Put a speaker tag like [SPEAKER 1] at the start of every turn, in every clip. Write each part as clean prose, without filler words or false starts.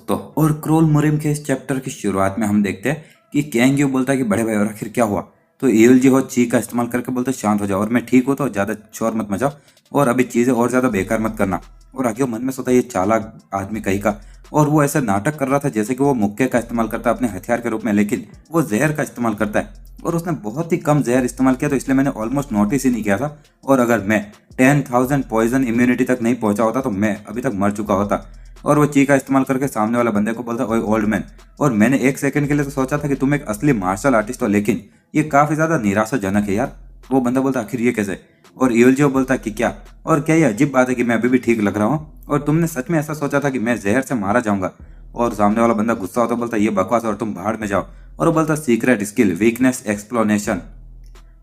[SPEAKER 1] दोस्तों, और क्रोल मुरिम के इस चैप्टर की शुरुआत में हम देखते हैं कि कैंग बोलता है कि बड़े भाई और आखिर क्या हुआ। तो ईल जी हो ची का इस्तेमाल करके बोलते शांत हो जाओ और मैं ठीक हूँ तो ज्यादा शोर मत मचाओ और अभी चीजें और ज्यादा बेकार मत करना। और आगे वो मन में सोचा ये चालाक आदमी कहीं का, और वो ऐसा नाटक कर रहा था जैसे कि वो मुक्के का इस्तेमाल करता है अपने हथियार के रूप में, लेकिन वो जहर का इस्तेमाल करता है और उसने बहुत ही कम जहर इस्तेमाल किया, तो इसलिए मैंने ऑलमोस्ट नोटिस ही नहीं किया था। और अगर मैं 10,000 पॉइजन इम्यूनिटी तक नहीं पहुंचा होता तो मैं अभी तक मर चुका होता। और वो ची का इस्तेमाल करके सामने वाला बंदे को बोलता ओए ओल्ड मैन। और मैंने एक सेकंड के लिए तो सोचा था कि तुम एक असली मार्शल आर्टिस्ट हो, लेकिन ये काफी ज्यादा निराशाजनक है यार। वो बंदा बोलता आखिर ये कैसे। और यूएलजीओ बोलता कि क्या, और क्या ये अजीब बात है कि मैं अभी भी ठीक लग रहा हूँ, और तुमने सच में ऐसा सोचा था कि मैं जहर से मारा जाऊंगा। और सामने वाला बंदा गुस्सा होता बोलता ये बकवास और तुम भाड़ में जाओ। और वो बोलता सीक्रेट स्किल वीकनेस एक्सप्लोनेशन।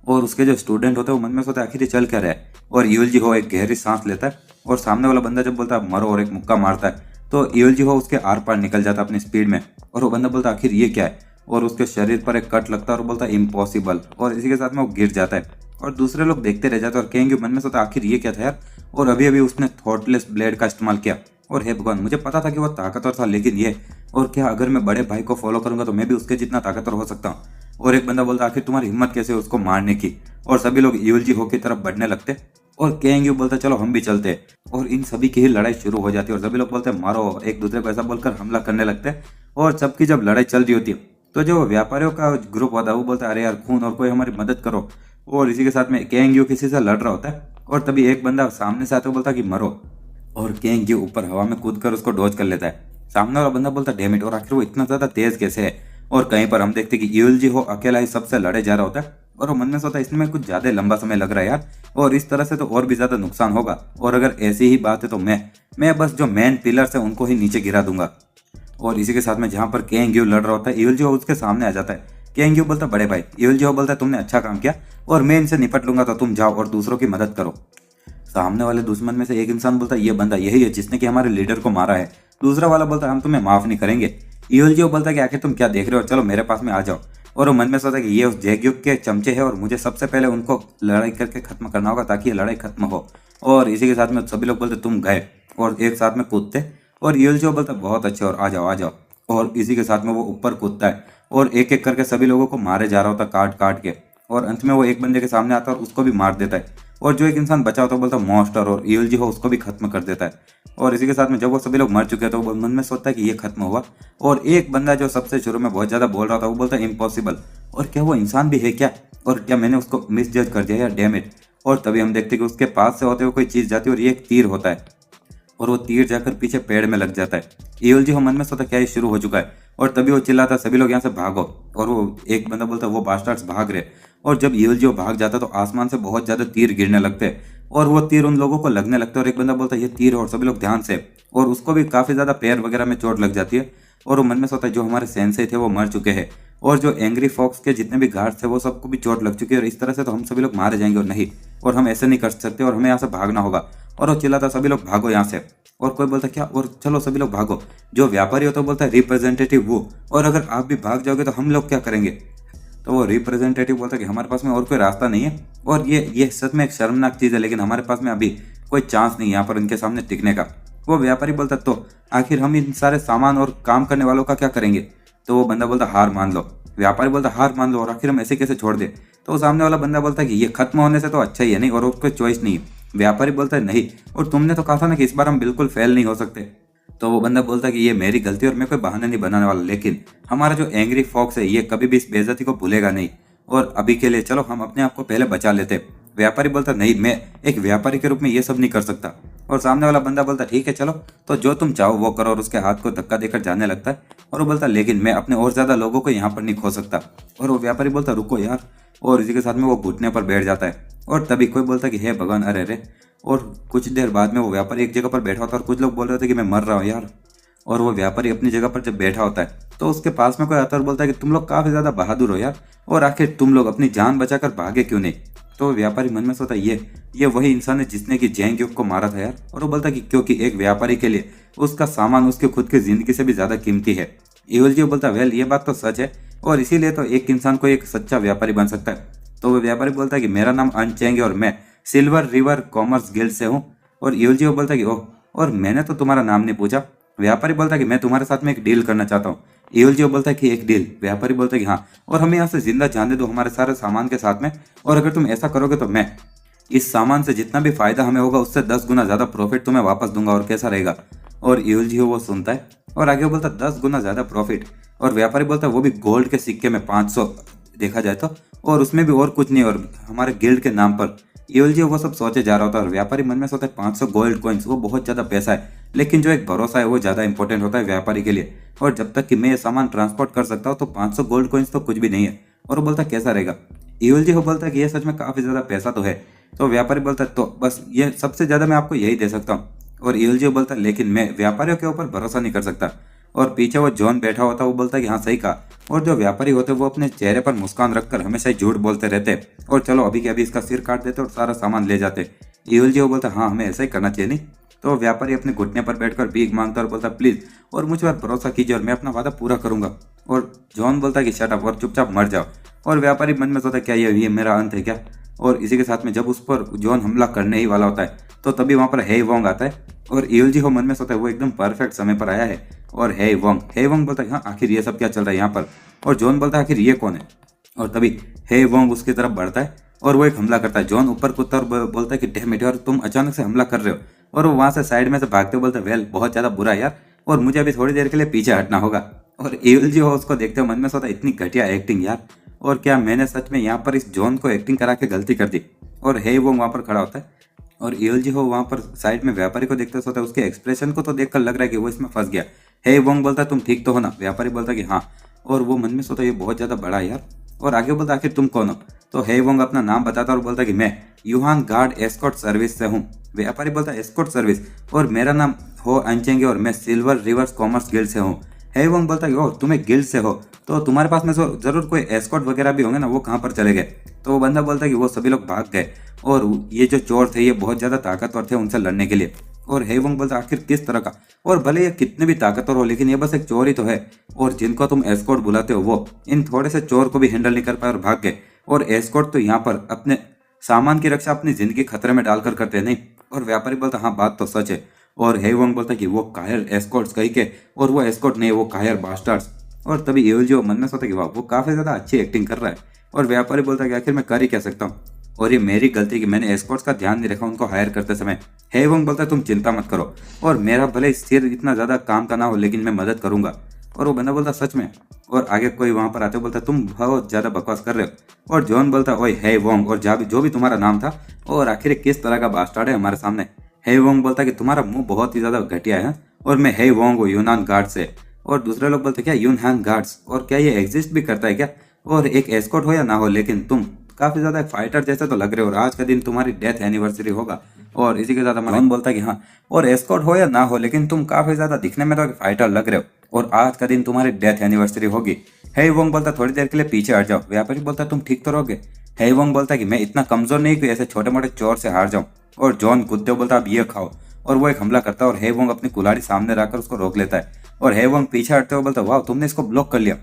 [SPEAKER 1] और उसके जो स्टूडेंट होते हैं वो मन में सोचते आखिर ये चल क्या रहा है। और यूएलजी हो एक गहरी सांस लेता है और सामने वाला बंदा जब बोलता है मरो और एक मुक्का मारता है तो यूएलजी हो उसके आर पार निकल जाता है अपनी स्पीड में। और वो बंदा बोलता आखिर ये क्या है, और उसके शरीर पर एक कट लगता है और बोलता है इम्पॉसिबल, और इसी के साथ में वो गिर जाता है। और दूसरे लोग देखते रह जाते हैं और कहेंगे मन में सोचता आखिर ये क्या था यार। और अभी अभी उसने थॉटलेस ब्लेड का इस्तेमाल किया, और हे भगवान मुझे पता था कि वो ताकतवर था, लेकिन ये, और क्या अगर मैं बड़े भाई को फॉलो करूंगा तो मैं भी उसके जितना ताकतवर हो सकता हूँ। और एक बंदा बोलता आखिर तुम्हारी हिम्मत कैसे है उसको मारने की। और सभी लोग यूएलजी हो की तरफ बढ़ने लगते और केएनयू बोलता चलो हम भी चलते हैं। और इन सभी की ही लड़ाई शुरू हो जाती है और सभी लोग बोलते हैं मारो, एक दूसरे को ऐसा बोलकर हमला करने लगते हैं। और सबकी जब लड़ाई चल रही होती है तो जो व्यापारियों का ग्रुप होता है वो बोलता है अरे यार खून, और कोई हमारी मदद करो। और इसी के साथ में केएनयू किसी से लड़ रहा होता है और तभी एक बंदा सामने से आता है बोलता कि मरो। और केएनयू ऊपर हवा में कूद कर उसको डॉज कर लेता है। सामने वाला बंदा बोलता डैम इट, और आखिर वो इतना ज्यादा तेज कैसे है। और कहीं पर हम देखते कि यूएलजी हो अकेला ही सबसे लड़े जा रहा होता है और वो मन में सोचता है इसमें कुछ ज्यादा लंबा समय लग रहा है यार, और इस तरह से तो और भी ज्यादा नुकसान होगा। और अगर ऐसी ही बात है तो मैं बस जो मेन पिलर्स है उनको ही नीचे गिरा दूंगा। और इसी के साथ में जहां पर केएनयू लड़ रहा होता है यूएलजी हो उसके सामने आ जाता है। केएनयू बोलता बड़े भाई, यूएलजी हो बोलता है तुमने अच्छा काम किया और मैं इनसे निपट लूंगा, तो तुम जाओ और दूसरों की मदद करो। सामने वाले दुश्मन में से एक इंसान बोलता है ये बंदा यही है जिसने कि हमारे लीडर को मारा है। दूसरा वाला बोलता है हम तुम्हें माफ नहीं करेंगे। यूएलजी बोलता है कि आखिर तुम क्या देख रहे हो, चलो मेरे पास में आ जाओ। और वो मन में सोचता है कि ये उस जैगयुग के चमचे हैं और मुझे सबसे पहले उनको लड़ाई करके खत्म करना होगा ताकि ये लड़ाई खत्म हो। और इसी के साथ में सभी लोग बोलते तुम गए और एक साथ में कूदते। और यूएलजी बोलता बहुत अच्छे और आ जाओ आ जाओ। और इसी के साथ में वो ऊपर कूदता है और एक एक करके सभी लोगों को मारे जा रहा होता काट काट के। और अंत में वो एक बंदे के सामने आता है और उसको भी मार देता है। और जो एक इंसान बचा होता है बोलता मॉन्स्टर, और यूएलजी हो उसको भी खत्म कर देता है। और इसी के साथ में जब वो सभी लोग मर चुके हैं तो वो मन में सोचता है कि ये खत्म हुआ। और एक बंदा जो सबसे शुरू में बहुत ज्यादा बोल रहा था वो बोलता है इम्पॉसिबल, और क्या वो इंसान भी है क्या, और क्या मैंने उसको मिसजज कर दिया यार डैम इट। और तभी हम देखते हैं कि उसके पास से होते हुए कोई चीज जाती है और ये एक तीर होता है और वो तीर जाकर पीछे पेड़ में लग जाता है। यूएलजी हो मन में सोचता क्या ये शुरू हो चुका है। और तभी वो चिल्लाता सभी लोग यहाँ से भागो। और वो एक बंदा बोलता वो बास्टर्ड्स भाग रहे। और जब यूएलजी भाग जाता तो आसमान से बहुत ज्यादा तीर गिरने लगते हैं और वो तीर उन लोगों को लगने लगते हैं। और एक बंदा बोलता है ये तीर है, और सभी लोग ध्यान से, और उसको भी काफी ज्यादा पैर वगैरह में चोट लग जाती है। और वो मन में सोचता है जो हमारे सेंसेई थे वो मर चुके हैं और जो एंग्री फॉक्स के जितने भी गार्ड थे वो सबको भी चोट लग चुकी है, और इस तरह से तो हम सभी लोग मारे जाएंगे और नहीं, और हम ऐसे नहीं कर सकते और हमें यहाँ से भागना होगा। और वो चिल्लाता सभी लोग भागो यहाँ से। और कोई बोलता क्या, और चलो सभी लोग भागो। जो व्यापारी होता है बोलता है रिप्रेजेंटेटिव वो, और अगर आप भी भाग जाओगे तो हम लोग क्या करेंगे। तो वो रिप्रेजेंटेटिव बोलता है कि हमारे पास में और कोई रास्ता नहीं है, और ये सच में एक शर्मनाक चीज़ है, लेकिन हमारे पास में अभी कोई चांस नहीं यहाँ पर इनके सामने टिकने का। वो व्यापारी बोलता तो आखिर हम इन सारे सामान और काम करने वालों का क्या करेंगे। तो वो बंदा बोलता हार मान लो। व्यापारी बोलता हार मान लो और आखिर हम ऐसे कैसे छोड़ दे। तो सामने वाला बंदा बोलता है कि ये खत्म होने से तो अच्छा ही है नहीं, और उसको चॉइस नहीं है। व्यापारी बोलता है नहीं, और तुमने तो कहा था ना कि इस बार हम बिल्कुल फेल नहीं हो सकते। तो वो बंदा बोलता है कि ये मेरी गलती और मैं कोई बहाना नहीं बनाने वाला, लेकिन हमारा जो एंग्री फॉक्स है ये कभी भी इस बेइज्जती को भूलेगा नहीं, और अभी के लिए चलो हम अपने आप को पहले बचा लेते। व्यापारी बोलता नहीं, मैं एक व्यापारी के रूप में ये सब नहीं कर सकता। और सामने वाला बंदा बोलता ठीक है चलो तो जो तुम चाहो वो करो, और उसके हाथ को धक्का देकर जाने लगता है। और वो बोलता लेकिन मैं अपने और ज्यादा लोगों को यहाँ पर नहीं खो सकता। और वो व्यापारी बोलता रुको यार, और इसी के साथ में वो घुटने पर बैठ जाता है। और तभी कोई बोलता कि हे भगवान अरे रे। और कुछ देर बाद में वो व्यापारी एक जगह पर बैठा होता है और कुछ लोग बोल रहे थे कि मैं मर रहा हूँ यार। और वो व्यापारी अपनी जगह पर जब बैठा होता है तो उसके पास में कोई आता है और बोलता है कि तुम लोग काफी ज्यादा बहादुर हो यार, और आखिर तुम लोग अपनी जान बचाकर भागे क्यों नहीं। तो वो व्यापारी मन में सोचता है ये वही इंसान है जिसने कि जैंगयुक को मारा था यार। और वो बोलता है कि क्योंकि एक व्यापारी के लिए उसका सामान उसके खुद की जिंदगी से भी ज्यादा कीमती है। यूएलजी बोलता है वेल ये बात तो सच है, और इसीलिए तो एक इंसान को एक सच्चा व्यापारी बन सकता है। तो वो व्यापारी बोलता है कि मेरा नाम अनचेंग है और मैं सिल्वर रिवर कॉमर्स गिल्ड से हूँ। और यूएलजी बोलता है कि ओह, और मैंने तो तुम्हारा नाम नहीं पूछा। व्यापारी बोलता है कि मैं तुम्हारे साथ में एक डील करना चाहता हूँ। एओलजीओ बोलता है कि एक डील? व्यापारी बोलता है कि हाँ, और हमें यहाँ से जिंदा जाने दो हमारे सारे सामान के साथ में, और अगर तुम ऐसा करोगे तो मैं इस सामान से जितना भी फायदा हमें होगा उससे 10 गुना ज्यादा प्रॉफिट तुम्हें वापस दूंगा, और कैसा रहेगा? और एओलजीओ वो सुनता है और आगे बोलता है 10 गुना ज्यादा प्रॉफिट। और व्यापारी बोलता है वो भी गोल्ड के सिक्के में 500 देखा जाए तो, और उसमें भी और कुछ नहीं, और हमारे गिल्ड के नाम पर। एओलजीओ वो सब सोचे जा रहा होता है और व्यापारी मन में सोचता है 500 गोल्ड कॉइन्स वो बहुत ज्यादा पैसा है, लेकिन जो एक भरोसा है वो ज्यादा इंपॉर्टेंट होता है व्यापारी के लिए, और जब तक कि मैं ये सामान ट्रांसपोर्ट कर सकता हूँ तो 500 गोल्ड कॉइन्स तो कुछ भी नहीं है। और वो बोलता है कैसा रहेगा? एओलजीओ बोलता है कि ये सच में काफी ज्यादा पैसा तो है। तो व्यापारी बोलता है तो बस ये सबसे ज्यादा मैं आपको यही दे सकता हूँ। और एओलजीओ बोलता है लेकिन मैं व्यापारियों के ऊपर भरोसा नहीं कर सकता। और पीछे वो जॉन बैठा होता है, वो बोलता है कि हाँ सही कहा। और जो व्यापारी होते हैं वो अपने चेहरे पर मुस्कान रखकर हमेशा ही झूठ बोलते रहते हैं, और चलो अभी के अभी इसका सिर काट देते और सारा सामान ले जाते। एओलजीओ बोलता है हाँ हमें ऐसा ही करना चाहिए नहीं। तो व्यापारी अपने घुटने पर बैठकर भीख मांगता और बोलता प्लीज और मुझ पर भरोसा कीजिए और मैं अपना वादा पूरा करूंगा। और जॉन बोलता है कि शट अप और चुपचाप मर जाओ। और व्यापारी मन में सोचता है क्या ये मेरा अंत है क्या? और इसी के साथ में जब उस पर जॉन हमला करने ही वाला होता है तो तभी वहां पर हे वोंग आता है, और एओलजीओ मन में सोचता है वो एकदम परफेक्ट समय पर आया है। और हे वोंग बोलता है हाँ आखिर ये सब क्या चल रहा है यहाँ पर? और जॉन बोलता है आखिर ये कौन है? और तभी हे वोंग उसकी तरफ बढ़ता है और वो एक हमला करता है। जॉन ऊपर कूदता और बोलता है कि डैम इट यार तुम अचानक से हमला कर रहे हो। और वो वहां से साइड में से भागते हुए बोलता है वेल बहुत ज्यादा बुरा है यार, और मुझे अभी थोड़ी देर के लिए पीछे हटना होगा। और एओलजीओ उसको देखते हुए मन में सोचता है इतनी घटिया एक्टिंग यार, और क्या मैंने सच में यहाँ पर इस जॉन को एक्टिंग करा के गलती कर दी? और हे वोंग वहां पर खड़ा होता है और एओलजीओ वहां पर साइड में व्यापारी को देखते सोता है। उसके एक्सप्रेशन को तो देखकर लग रहा है कि वो इसमें फंस गया। हे वोंग बोलता है तुम ठीक तो हो ना? व्यापारी बोलता है कि हाँ, और वो मन में सोता है ये बहुत ज्यादा बड़ा है यार। और आगे बोलता आखिर तुम कौन हो? तो हे वोंग अपना नाम बताता और बोलता कि मैं यूहान गार्ड एस्कॉर्ट सर्विस से हूँ। व्यापारी बोलता है एस्कॉर्ट सर्विस, और मेरा नाम हो अंचेंगे और मैं सिल्वर रिवर्स कॉमर्स गिल्ड से हूँ। हे वोंग बोलता है ओह तुम्हें गिल्ड से हो तो तुम्हारे पास में जरूर कोई एस्कॉर्ट वगैरह भी होंगे ना, वो कहाँ पर चले गए? तो वो बंदा बोलता है कि वो सभी लोग भाग गए, और ये जो चोर थे ये बहुत ज्यादा ताकतवर थे उनसे लड़ने के लिए। और हे वोंग बोलता आखिर किस तरह का? और भले ये कितने भी ताकतवर हो लेकिन ये बस एक चोर ही तो है, और जिनको तुम एस्कॉर्ट बुलाते हो वो इन थोड़े से चोर को भी हैंडल नहीं कर पाए और भाग गए। और एस्कॉर्ट तो यहाँ पर अपने सामान की रक्षा अपनी जिंदगी खतरे में डालकर करते हैं नहीं। और व्यापारी बोलता हाँ बात तो सच है। और हे वोंग बोलता कि वो कायर एस्कॉर्ट्स कही के, और वो एस्कॉर्ट नहीं वो कायर बास्टर्ड्स। और तभी एओलजीओ मन में सोचता कि वाह वो काफी ज्यादा अच्छी एक्टिंग कर रहा है। और व्यापारी बोलता है कि आखिर मैं कर ही कह सकता हूँ, और ये मेरी गलती कि मैंने एस्कॉर्ट्स का ध्यान नहीं रखा उनको हायर करते समय। हे वोंग बोलता है तुम चिंता मत करो, और मेरा भले सिर इतना ज्यादा काम का ना हो लेकिन मैं मदद करूंगा। और वो बंदा बोलता सच में? और आगे कोई वहां पर आते बोलता तुम बहुत ज्यादा बकवास कर रहे हो। और जॉन बोलता ओए हे वोंग, और जो भी तुम्हारा नाम था, और आखिर किस तरह का बास्टर्ड है हमारे सामने? हे वोंग बोलता कि तुम्हारा मुंह बहुत ही ज्यादा घटिया है, और मैं हे वोंग हूँ यूनान गार्ड से। और दूसरे लोग बोलते क्या यूनान गार्ड्स, और क्या ये एग्जिस्ट भी करता है क्या? और एक एस्कॉर्ट हो या ना हो लेकिन तुम काफी ज्यादा फाइटर जैसे तो लग रहे हो, और आज का दिन तुम्हारी डेथ एनिवर्सरी होगा। और इसी के साथ हमारा बोलता है कि हाँ, और एस्कॉर्ट हो या ना हो लेकिन तुम काफी ज्यादा दिखने में तो फाइटर लग रहे हो, और आज का दिन तुम्हारी डेथ एनिवर्सरी होगी। हे वोंग बोलता थोड़ी देर के लिए पीछे हट जाओ। व्यापारी बोलता तुम ठीक तो रहोगे? हे वोंग बोलता कि मैं इतना कमजोर नहीं कि ऐसे छोटे मोटे चोर से हार जाऊं। और जॉन कूदते बोलता अब ये खाओ, और वो एक हमला करता है और हे वोंग अपनी कुल्हाड़ी सामने रखकर उसको रोक लेता है। और हे वोंग पीछे हटते हुए बोलता वाह तुमने इसको ब्लॉक कर लिया।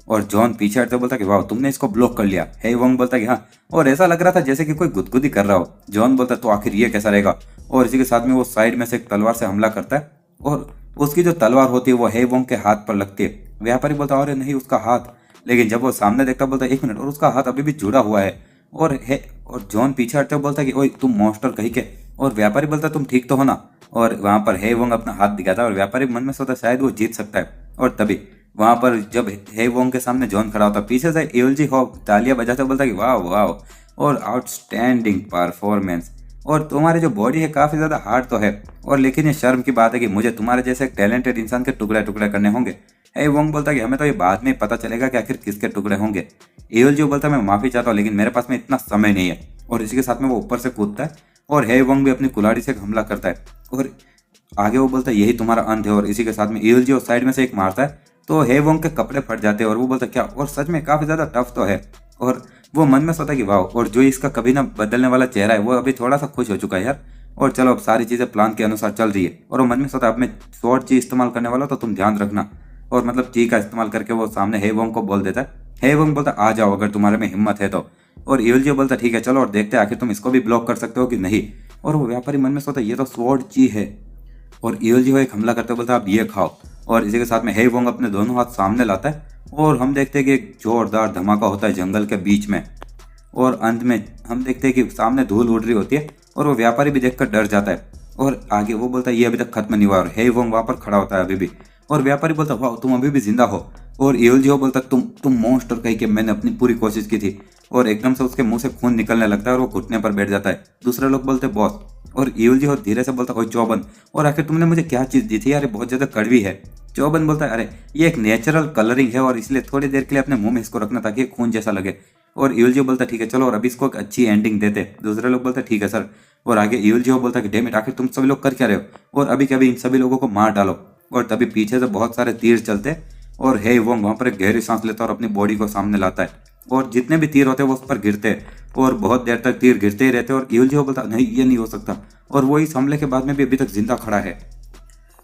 [SPEAKER 1] और जॉन पीछे हटते बोलता कि वाह तुमने इसको ब्लॉक कर लिया। हे वोंग बोलता कि हाँ, और ऐसा लग रहा था जैसे कि कोई गुदगुदी कर रहा हो। जॉन बोलता तो आखिर ये कैसा रहेगा? और इसी के साथ में वो साइड में से एक तलवार से हमला करता है, और उसकी जो तलवार होती है वो हे वोंग के हाथ पर लगती है। व्यापारी बोलता अरे नहीं उसका हाथ, लेकिन जब वो सामने देखता बोलता एक मिनट, और उसका हाथ अभी भी जुड़ा हुआ है। और जॉन पीछे हटते बोलता कि ओए तुम मॉन्स्टर कही के। और व्यापारी बोलता तुम ठीक तो हो ना? और वहां पर हे वोंग अपना हाथ दिखाता है और व्यापारी मन में सोचता शायद वो जीत सकता है। और तभी वहां पर जब हे वोंग के सामने जॉन खड़ा होता पीछे से एओलजी हो तालियां बजाते बोलता कि वाह वाह, और आउटस्टैंडिंग परफॉर्मेंस, और तुम्हारी जो बॉडी है काफी ज्यादा हार्ड तो है, और लेकिन ये शर्म की बात है कि मुझे तुम्हारे जैसे एक टैलेंटेड इंसान के टुकड़े टुकड़े करने होंगे। हे वोंग बोलता कि हमें तो ये बाद में पता चलेगा कि आखिर किसके टुकड़े होंगे। एओलजी बोलता मैं माफी चाहता हूँ लेकिन मेरे पास में इतना समय नहीं है। और इसी के साथ में वो ऊपर से कूदता है और हे वोंग भी अपनी कुल्हाड़ी से हमला करता है, और आगे वो बोलता है यही तुम्हारा अंत है। और इसी के साथ में एओलजी उस साइड में से एक मारता है तो हे वोंग के कपड़े फट जाते हैं, और वो बोलता क्या, और सच में काफी ज्यादा टफ तो है। और वो मन में सोचता कि वाह, और जो इसका कभी ना बदलने वाला चेहरा है वो अभी थोड़ा सा खुश हो चुका है यार, और चलो अब सारी चीजें प्लान के अनुसार चल रही है। और वो मन में सोचता अब मैं स्वॉर्ड ची इस्तेमाल करने वाला तो तुम ध्यान रखना, और मतलब ची का इस्तेमाल करके वो सामने हे वोंग को बोल देता है। हे वोंग बोलता आ जाओ अगर तुम्हारे में हिम्मत है तो। और एओलजी बोलता ठीक है चलो, और देखते हैं आखिर तुम इसको भी ब्लॉक कर सकते हो कि नहीं। और वो व्यापारी मन में सोचता ये तो स्वॉर्ड ची है, और ईवल जी हो एक हमला करते हुए बोलता है आप ये खाओ, और इसी के साथ में हे वोंग अपने दोनों हाथ सामने लाता है और हम देखते हैं कि एक जोरदार धमाका होता है जंगल के बीच में। और अंत में हम देखते हैं कि सामने धूल उड़ रही होती है और वो व्यापारी भी देखकर डर जाता है। और आगे वो बोलता है ये अभी तक खत्म नहीं हुआ, और हे वोंग वहां पर खड़ा होता है अभी भी। और व्यापारी बोलता है वाह तुम अभी भी जिंदा हो। और ईवल जी हो बोलता है तुम मॉन्स्टर कही के मैंने अपनी पूरी कोशिश की थी। और एकदम से उसके मुंह से खून निकलने लगता है और वो घुटने पर बैठ जाता है। दूसरे लोग बोलते बॉस। और ईवल जी हो धीरे से बोलता ओए चौबन, और आखिर तुमने मुझे क्या चीज दी थी यार, ये बहुत ज्यादा कड़वी है। चौबन बोलता है अरे ये एक नेचुरल कलरिंग है और इसलिए थोड़ी देर के लिए अपने मुंह में इसको रखना ताकि खून जैसा लगे। और ईवल जी बोलता ठीक है चलो, और अभी इसको एक अच्छी एंडिंग देते। दूसरे लोग बोलते ठीक है सर। और आगे ईवल जी बोलता कि डेमिट आखिर तुम सभी लोग कर क्या रहे हो, और अभी कभी इन सभी लोगों को मार डालो। और तभी पीछे से बहुत सारे तीर चलते और हे वोंग वहां पर एक गहरी सांस लेता और अपनी बॉडी को सामने लाता है। और जितने भी तीर होते हैं वो उस पर गिरते और बहुत देर तक तीर गिरते ही रहते। और ईवल जी बोलता नहीं ये नहीं हो सकता, और वो इस हमले के बाद में भी अभी तक जिंदा खड़ा है।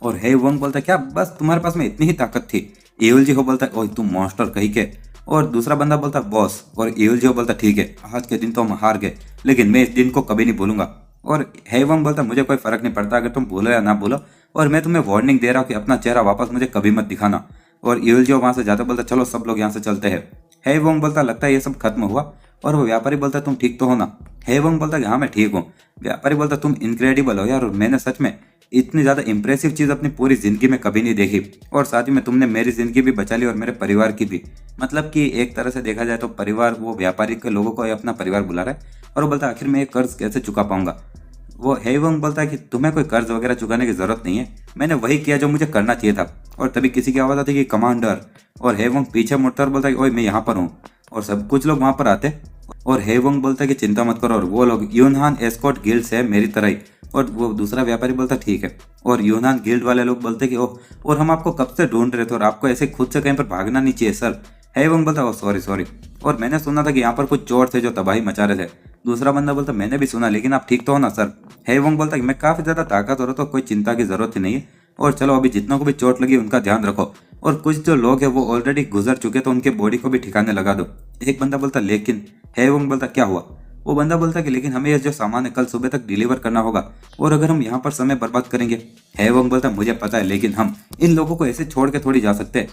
[SPEAKER 1] और हे वोंग बोलता क्या बस तुम्हारे पास में इतनी ही ताकत थी। ईवल जी बोलता है ओए तुम मॉन्स्टर कही के। और दूसरा बंदा बोलता बॉस। और ईवल जी बोलता ठीक है आज के दिन तो हम हार गए, लेकिन मैं इस दिन को कभी नहीं भूलूंगा। और हे वोंग बोलता मुझे कोई फर्क नहीं पड़ता अगर तुम भूलो या ना भूलो, और मैं तुम्हें वार्निंग दे रहा हूँ कि अपना चेहरा वापस मुझे कभी मत दिखाना। और ईवल जी वहां से जाता बोलता चलो सब लोग यहाँ से चलते हैं। हे वोंग बोलता लगता है ये सब खत्म हुआ। और वो व्यापारी बोलता तुम ठीक तो हो ना। हे वोंग बोलता कि हाँ मैं ठीक हूँ। व्यापारी बोलता तुम इनक्रेडिबल हो यार, और मैंने सच में इतनी ज्यादा इंप्रेसिव चीज अपनी पूरी जिंदगी में कभी नहीं देखी। और साथ ही में तुमने मेरी जिंदगी भी बचा ली और मेरे परिवार की भी। मतलब कि एक तरह से देखा जाए तो परिवार, वो व्यापारी के लोगों को अपना परिवार बुला रहा है। और वो बोलता है आखिर मैं ये कर्ज कैसे चुका पाऊंगा। वो हे वोंग बोलता है कि तुम्हें कोई कर्ज वगैरह चुकाने की जरूरत नहीं है, मैंने वही किया जो मुझे करना चाहिए था। और तभी किसी की आवाज आती कि कमांडर। और हे वोंग पीछे मुड़ता और बोलता है ओए मैं यहाँ पर हूँ। और सब कुछ लोग वहां पर आते और हे वोंग बोलता है कि चिंता मत करो, और वो लोग यूनहान एस्कॉर्ट गिल्ड से है मेरी तरह ही। और वो दूसरा व्यापारी बोलता ठीक है। और यूनान गिल्ड वाले लोग बोलते कि ओह, और हम आपको कब से ढूंढ रहे थे और आपको ऐसे खुद से कहीं पर भागना नहीं चाहिए सर। है वोंग बोलता ओह सॉरी सॉरी, और मैंने सुना था कि यहाँ पर कुछ चोर थे जो तबाही मचा रहे थे। दूसरा बंदा बोलता मैंने भी सुना, लेकिन आप ठीक तो हो ना सर। है वोंग बोलता कि मैं काफी ज्यादा ताकतवर हूं तो कोई चिंता की जरूरत ही नहीं है, और चलो अभी जितनों को भी चोट लगी उनका ध्यान रखो, और कुछ जो लोग हैं वो ऑलरेडी गुजर चुके तो उनके बॉडी को भी ठिकाने लगा दो। एक बंदा बोलता लेकिन। है वोंग बोलता क्या हुआ। वो बंदा बोलता कि लेकिन हमें ये जो सामान है कल सुबह तक डिलीवर करना होगा, और अगर हम यहाँ पर समय बर्बाद करेंगे। है वोंग बोलता मुझे पता है, लेकिन हम इन लोगों को ऐसे छोड़ के थोड़ी जा सकते हैं।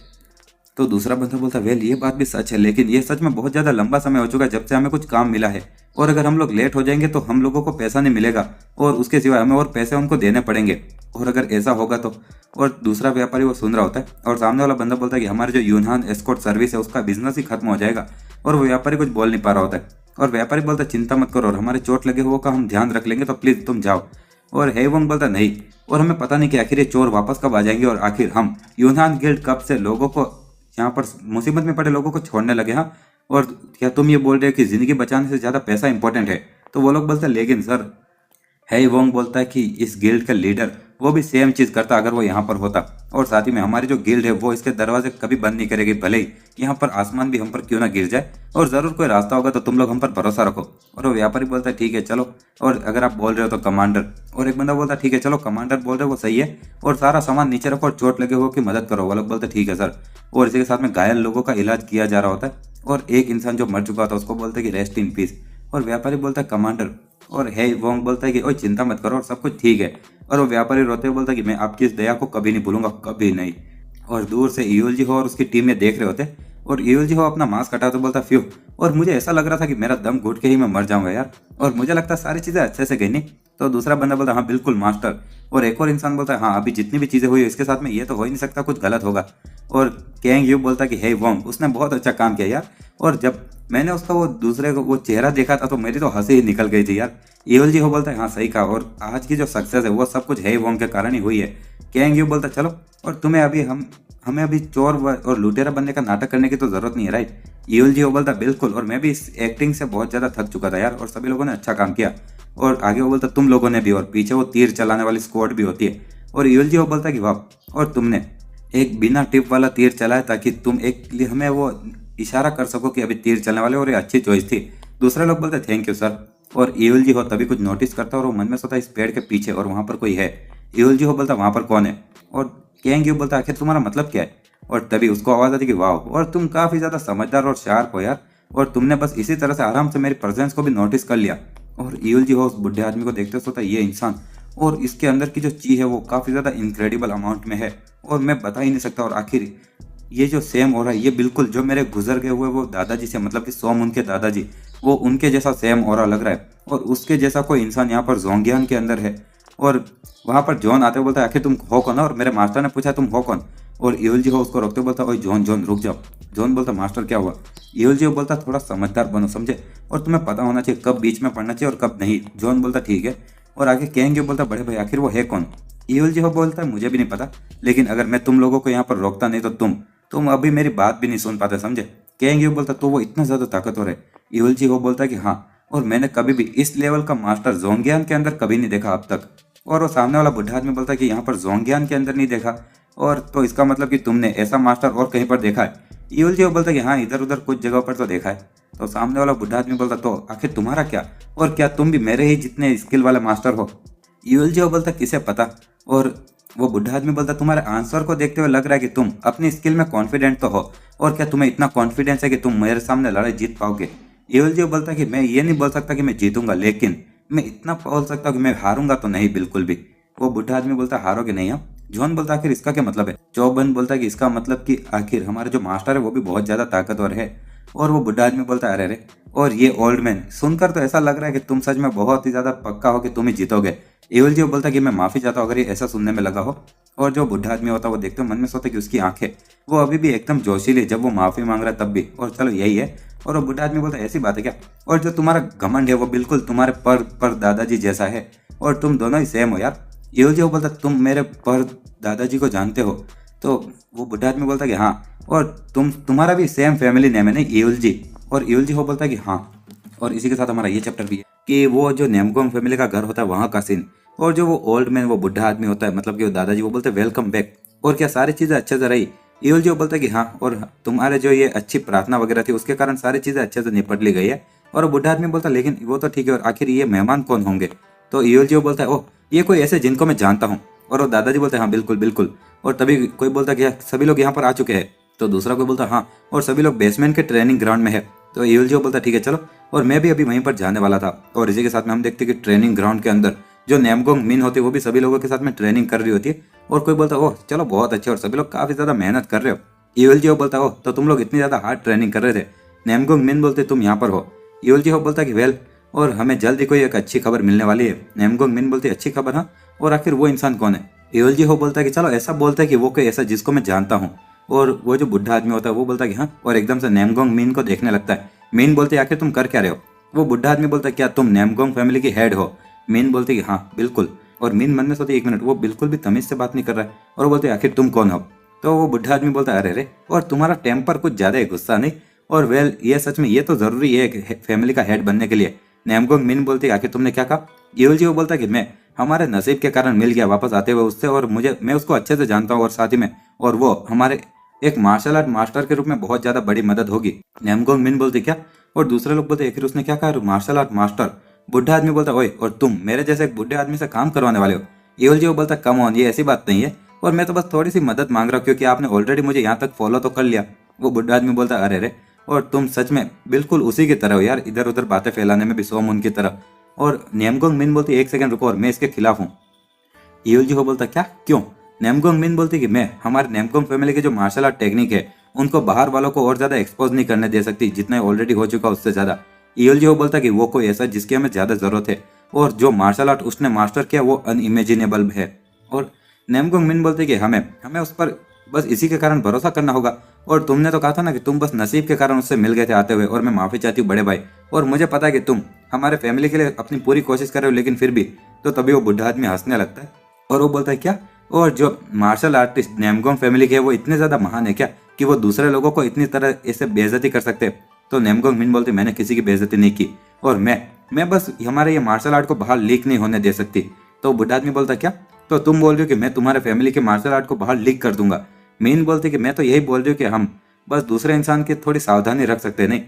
[SPEAKER 1] तो दूसरा बंदा बोलता वेल ये बात भी सच है, लेकिन ये सच में बहुत ज्यादा लंबा समय हो चुका है जब से हमें कुछ काम मिला है, और अगर हम लोग लेट हो जाएंगे तो हम लोगों को पैसा नहीं मिलेगा, और उसके सिवाय हमें और पैसे उनको देने पड़ेंगे, और अगर ऐसा होगा तो। और दूसरा व्यापारी वो सुन रहा होता है, और सामने वाला बंदा बोलता है कि हमारे जो यूनान एस्कॉर्ट सर्विस है उसका बिजनेस ही खत्म हो जाएगा। और वो व्यापारी कुछ बोल नहीं पा रहा होता है, और व्यापारी बोलता चिंता मत करो, और हमारे चोट लगे हुए का हम ध्यान रख लेंगे, तो प्लीज तुम जाओ। और हे वोंग बोलता नहीं, और हमें पता नहीं कि आखिर ये चोर वापस कब आ जाएंगे, और आखिर हम यूनान गिल्ड कब से लोगों को, यहाँ पर मुसीबत में पड़े लोगों को छोड़ने लगे। हाँ, और क्या तुम ये बोल रहे हो कि जिंदगी बचाने से ज्यादा पैसा इंपॉर्टेंट है। तो वो लोग बोलते हैं लेकिन सर। है वोंग बोलता है कि इस गिल्ड का लीडर वो भी सेम चीज करता अगर वो यहाँ पर होता, और साथ ही में हमारी जो गिल्ड है वो इसके दरवाजे कभी बंद नहीं करेगी, भले ही यहाँ पर आसमान भी हम पर क्यों ना गिर जाए, और जरूर कोई रास्ता होगा तो तुम लोग हम पर भरोसा रखो। और वो व्यापारी बोलता है ठीक है चलो, और अगर आप बोल रहे हो तो कमांडर। और एक बंदा बोलता है ठीक है चलो, कमांडर बोल रहे हो वो सही है, और सारा सामान नीचे रखो और चोट लगे हुए की मदद करो। वो लोग बोलते ठीक है सर। और इसी के साथ में घायल लोगों का इलाज किया जा रहा होता है, और एक इंसान जो मर चुका था उसको बोलते कि रेस्ट इन पीस। और व्यापारी बोलता है कमांडर। और हे वोंग बोलता है कि ओए चिंता मत करो और सब कुछ ठीक है। और वो व्यापारी रोते हुए बोलता है कि मैं आपकी इस दया को कभी नहीं भूलूंगा, कभी नहीं। और दूर से ईवल जी हो और उसकी टीम में देख रहे होते, और ईवल जी हो अपना मास्क हटाते बोलता फ्यू, और मुझे ऐसा लग रहा था कि मेरा दम घुट के ही मैं मर जाऊंगा यार, और मुझे लगता है सारी चीजें अच्छे से गई नहीं। तो दूसरा बंदा बोलता हाँ बिल्कुल मास्टर। और एक और इंसान बोलता है हाँ अभी जितनी भी चीजें हुई इसके साथ में ये तो हो ही नहीं सकता कुछ गलत होगा। और कैंग यू बोलता कि हे वोंग उसने बहुत अच्छा काम किया यार, और जब मैंने उसका वो दूसरे को वो चेहरा देखा था तो मेरी तो हंसी ही निकल गई थी यार। ईवल जी हो बोलता है हाँ सही कहा, और आज की जो सक्सेस है वो सब कुछ हे वोंग के कारण ही हुई है। कैंग यू बोलता चलो, और तुम्हें अभी हमें अभी चोर और लुटेरा बनने का नाटक करने की तो जरूरत नहीं है राइट। ईवल जी हो बोलता बिल्कुल, और मैं भी इस एक्टिंग से बहुत ज्यादा थक चुका था यार, और सभी लोगों ने अच्छा काम किया। और आगे वो बोलता तुम लोगों ने भी, और पीछे वो तीर चलाने वाली स्क्वाड भी होती है। और ईवल जी हो बोलता कि वाह, और तुमने एक बिना टिप वाला तीर चलाया ताकि तुम एक लिए हमें वो इशारा कर सको कि अभी तीर चलने वाले, और ये अच्छी चॉइस थी। दूसरे लोग बोलते थैंक यू सर। और ईवल जी हो तभी कुछ नोटिस करता और वो मन में सोचता इस पेड़ के पीछे, और वहां पर कोई है। ईवल जी हो बोलता वहां पर कौन है। और कैंग यू बोलता आखिर तुम्हारा मतलब क्या है। और तभी उसको आवाज आती कि वाह, और तुम काफी ज्यादा समझदार और शार्प हो यार, और तुमने बस इसी तरह से आराम से मेरी प्रेजेंस को भी नोटिस कर लिया। और ईवल जी हो उस बुढ़े आदमी को देखते सोचता ये इंसान, और इसके अंदर की जो ची है वो काफ़ी ज़्यादा इनक्रेडिबल अमाउंट में है और मैं बता ही नहीं सकता। और आखिर ये जो सेम हो रहा है ये बिल्कुल जो मेरे गुजर गए हुए वो दादाजी से, मतलब कि सोम उनके दादाजी, वो उनके जैसा सेम हो रहा लग रहा है। और उसके जैसा कोई इंसान यहाँ पर जोंगियान के अंदर है। और वहाँ पर जॉन आते हुए बोलता है आखिर तुम हो कौन? और मेरे मास्टर ने पूछा तुम हो कौन? और ईवल जी हो उसको रोकते बोलता ओए जॉन जॉन रुक जाओ। जॉन बोलता मास्टर क्या हुआ? ईवल जी बोलता थोड़ा समझदार बनो समझे, और तुम्हें पता होना चाहिए कब बीच में पढ़ना चाहिए और कब नहीं। जॉन बोलता ठीक है। और आगे कहेंगे बोलता बड़े भाई आखिर वो है कौन? ईवल जी हो बोलता है मुझे भी नहीं पता, लेकिन अगर मैं तुम लोगों को यहाँ पर रोकता नहीं तो तुम अभी मेरी बात भी नहीं सुन पाते समझे। कहेंगे बोलता तो वो इतना ज़्यादा ताकतवर है? ईवल जी हो बोलता है कि हाँ, और मैंने कभी भी इस लेवल का मास्टर जोंगियान के अंदर कभी नहीं देखा अब तक। और वो सामने वाला बुढ़ा आदमी बोलता है कि यहाँ पर जोंगियान के अंदर नहीं देखा, और तो इसका मतलब कि तुमने ऐसा मास्टर और कहीं पर देखा है? ईवल जी वो बोलता है कि हाँ इधर उधर कुछ जगह पर तो देखा है। तो सामने वाला बुढ़ा आदमी बोलता तो आखिर तुम्हारा क्या, और क्या तुम भी मेरे ही जितने स्किल वाले मास्टर हो? ईवल जी वो बोलता किसे पता। और वो बुढ़ा आदमी बोलता तुम्हारे आंसर को देखते हुए लग रहा है कि तुम अपनी स्किल में कॉन्फिडेंट तो हो, और क्या तुम्हें इतना कॉन्फिडेंस है कि तुम मेरे सामने लड़ाई जीत पाओगे? ईवल जी बोलता कि मैं ये नहीं बोल सकता कि मैं जीतूंगा, लेकिन मैं इतना बोल सकता हूँ कि मैं हारूंगा तो नहीं बिल्कुल भी। वो बुढ़ा आदमी बोलता हारोगे नहीं हम। जॉन बोलता आखिर इसका क्या मतलब है? चौबन बोलता कि इसका मतलब कि आखिर हमारे जो मास्टर है वो भी बहुत ज्यादा ताकतवर है। और वो बुढ़ा आदमी बोलता अरे अरे, और ये ओल्ड मैन सुनकर तो ऐसा लग रहा है कि तुम सच में बहुत ही ज्यादा पक्का हो कि तुम ही जीतोगे। एवल जी बोलता कि मैं माफी चाहता हूँ अगर ये ऐसा सुनने में लगा हो। और जो बुढ़ा आदमी होता है वो देखते हो मन में सोचता कि उसकी आंखें वो अभी भी एकदम जोशीली जब वो माफी मांग रहा है तब भी, और चलो यही है। और वो बुढ़ा आदमी बोलता ऐसी बात है क्या? और जो तुम्हारा घमंड है वो बिल्कुल तुम्हारे पर दादाजी जैसा है, और तुम दोनों ही सेम हो यार। एवल जी बोलता तुम मेरे पर दादाजी को जानते हो? तो वो बुढ़ा आदमी बोलता कि हाँ, और तुम्हारा भी सेम फैमिली नेम है नहीं एवल जी? और एवल जी हो बोलता कि हाँ। और इसी के साथ हमारा ये चैप्टर भी है कि वो जो नेमगोंग फैमिली का घर होता है वहाँ का सीन, और जो वो ओल्ड मैन वो बुढ़ा आदमी होता है मतलब कि वो दादाजी, वो बोलते हैं वेलकम बैक, और क्या सारी चीज़ें अच्छे से रही? ईवल जी वो बोलता है कि हाँ, और तुम्हारे जो ये अच्छी प्रार्थना वगैरह थी उसके कारण सारी चीज़ें अच्छे से निपट ली गई है। और वो बुढ़ा आदमी बोलता लेकिन वो तो ठीक है, और आखिर ये मेहमान कौन होंगे? तो ईवल जी वो बोलता है ओह ये कोई ऐसे जिनको मैं जानता हूँ। और वो दादाजी बोलते हैं हाँ बिल्कुल बिल्कुल। और तभी कोई बोलता है कि हाँ, सभी लोग यहाँ पर आ चुके हैं। तो दूसरा कोई बोलता हाँ, और सभी लोग बेसमेंट के ट्रेनिंग ग्राउंड में है। तो ईवल जी वो बोलता ठीक है चलो, और मैं भी अभी वहीं पर जाने वाला था। और इसी के साथ में हम देखते हैं कि ट्रेनिंग ग्राउंड के अंदर जो नेमगोंग मिन होती है वो भी सभी लोगों के साथ में ट्रेनिंग कर रही होती है। और कोई बोलता ओह चलो बहुत अच्छे, और सभी लोग काफी ज्यादा मेहनत कर रहे हो। ईवल जी हो बोलता ओह तो तुम लोग इतनी ज्यादा हार्ड ट्रेनिंग कर रहे थे? नेमगोंग मिन बोलते तुम यहाँ पर हो? ईवल जी हो बोलता कि वेल, और हमें जल्द ही कोई एक अच्छी खबर मिलने वाली है। नेमगोंग मिन बोलती अच्छी खबर? हाँ, और आखिर वो इंसान कौन है? ईवल जी हो बोलता है कि चलो ऐसा बोलता है कि वो कोई ऐसा जिसको मैं जानता हूँ। और वो जो बुढ़ा आदमी होता है वो बोलता है कि हाँ, और एकदम से नेमगोंग मिन को देखने लगता है। मीन बोलते आखिर तुम कर क्या रहे हो? वो बुढ़ा आदमी बोलता है क्या तुम नेमगोंग फैमिली की हेड हो? मीन बोलते कि हाँ बिल्कुल। और मीन मन में सोचती एक मिनट, वो बिल्कुल भी तमीज से बात नहीं कर रहा है। और वो बोलते आखिर तुम कौन हो? तो वो बुढ़ा आदमी बोलता है अरे रे, और तुम्हारा टेम्पर कुछ ज्यादा है, गुस्सा नहीं? और वेल ये सच में ये तो जरूरी है फैमिली का हेड बनने के लिए। नेमगोंग मिन बोलती आखिर तुमने क्या कहा? ईवल जी वो बोलता कि मैं हमारे नसीब के कारण मिल गया वापस आते हुए उससे, और मैं उसको अच्छे से जानता हूँ, और साथ ही में और वो हमारे एक मार्शल आर्ट मास्टर के रूप में बहुत ज्यादा बड़ी मदद होगी। नेमगोंग मिन बोलती क्या? और दूसरे लोग बोलते आखिर उसने क्या कहा मार्शल आर्ट मास्टर? बुढ़ा आदमी बोलता ओए और तुम मेरे जैसे एक बुढ़े आदमी से काम करवाने वाले हो? ईवल जी वो बोलता कम ऑन, ये ऐसी बात नहीं है, और मैं तो बस थोड़ी सी मदद मांग रहा हूँ क्योंकि आपने ऑलरेडी मुझे यहाँ तक फॉलो तो कर लिया। वो बुढ़ा आदमी बोलता अरे रे, और तुम सच में बिल्कुल उसी की तरह हो यार, इधर उधर बातें फैलाने में भी सोम उनकी तरह। और नेमगोंग मिन बोलती एक सेकंड रुको, और मैं इसके खिलाफ हूँ। ईवल जी को बोलता क्या, क्यों? नेमगोंग मिन बोलती कि मैं हमारे नेमगोंग फैमिली के जो मार्शल आर्ट टेक्निक है उनको बाहर वालों को और ज्यादा एक्सपोज नहीं करने दे सकती, जितना ऑलरेडी हो चुका उससे ज्यादा। ईवल जी को बोलता कि वो कोई ऐसा जिसकी हमें ज्यादा जरूरत है, और जो मार्शल आर्ट उसने मास्टर किया वो अनइमेजिनेबल है। और नेमगोंग मिन बोलते कि हमें हमें उस पर बस इसी के कारण भरोसा करना होगा। और तुमने तो कहा था ना कि तुम बस नसीब के कारण उससे मिल गए थे आते हुए, और मैं माफी चाहती हूँ बड़े भाई, और मुझे पता है कि तुम हमारे फैमिली के लिए अपनी पूरी कोशिश कर रहे हो, लेकिन फिर भी। तो तभी वो बुढ़ा आदमी हंसने लगता है और वो बोलता है क्या, और जो मार्शल आर्टिस्ट नेमगोंग फैमिली के है वो इतने ज्यादा महान है क्या कि वो दूसरे लोगों को इतनी तरह ऐसे बेइज्जती कर सकते? तो नेमगोंग मिन बोलती मैंने किसी की बेइज्जती नहीं की, और मैं बस हमारे ये मार्शल आर्ट को बाहर लीक नहीं होने दे सकती। तो बुढ़ा आदमी बोलता क्या, तो तुम बोल रहे हो कि मैं तुम्हारे फैमिली के मार्शल आर्ट को बाहर लीक कर दूंगा? मीन बोलती कि मैं तो यही बोल रही हूँ कि हम बस दूसरे इंसान की थोड़ी सावधानी रख सकते हैं नहीं।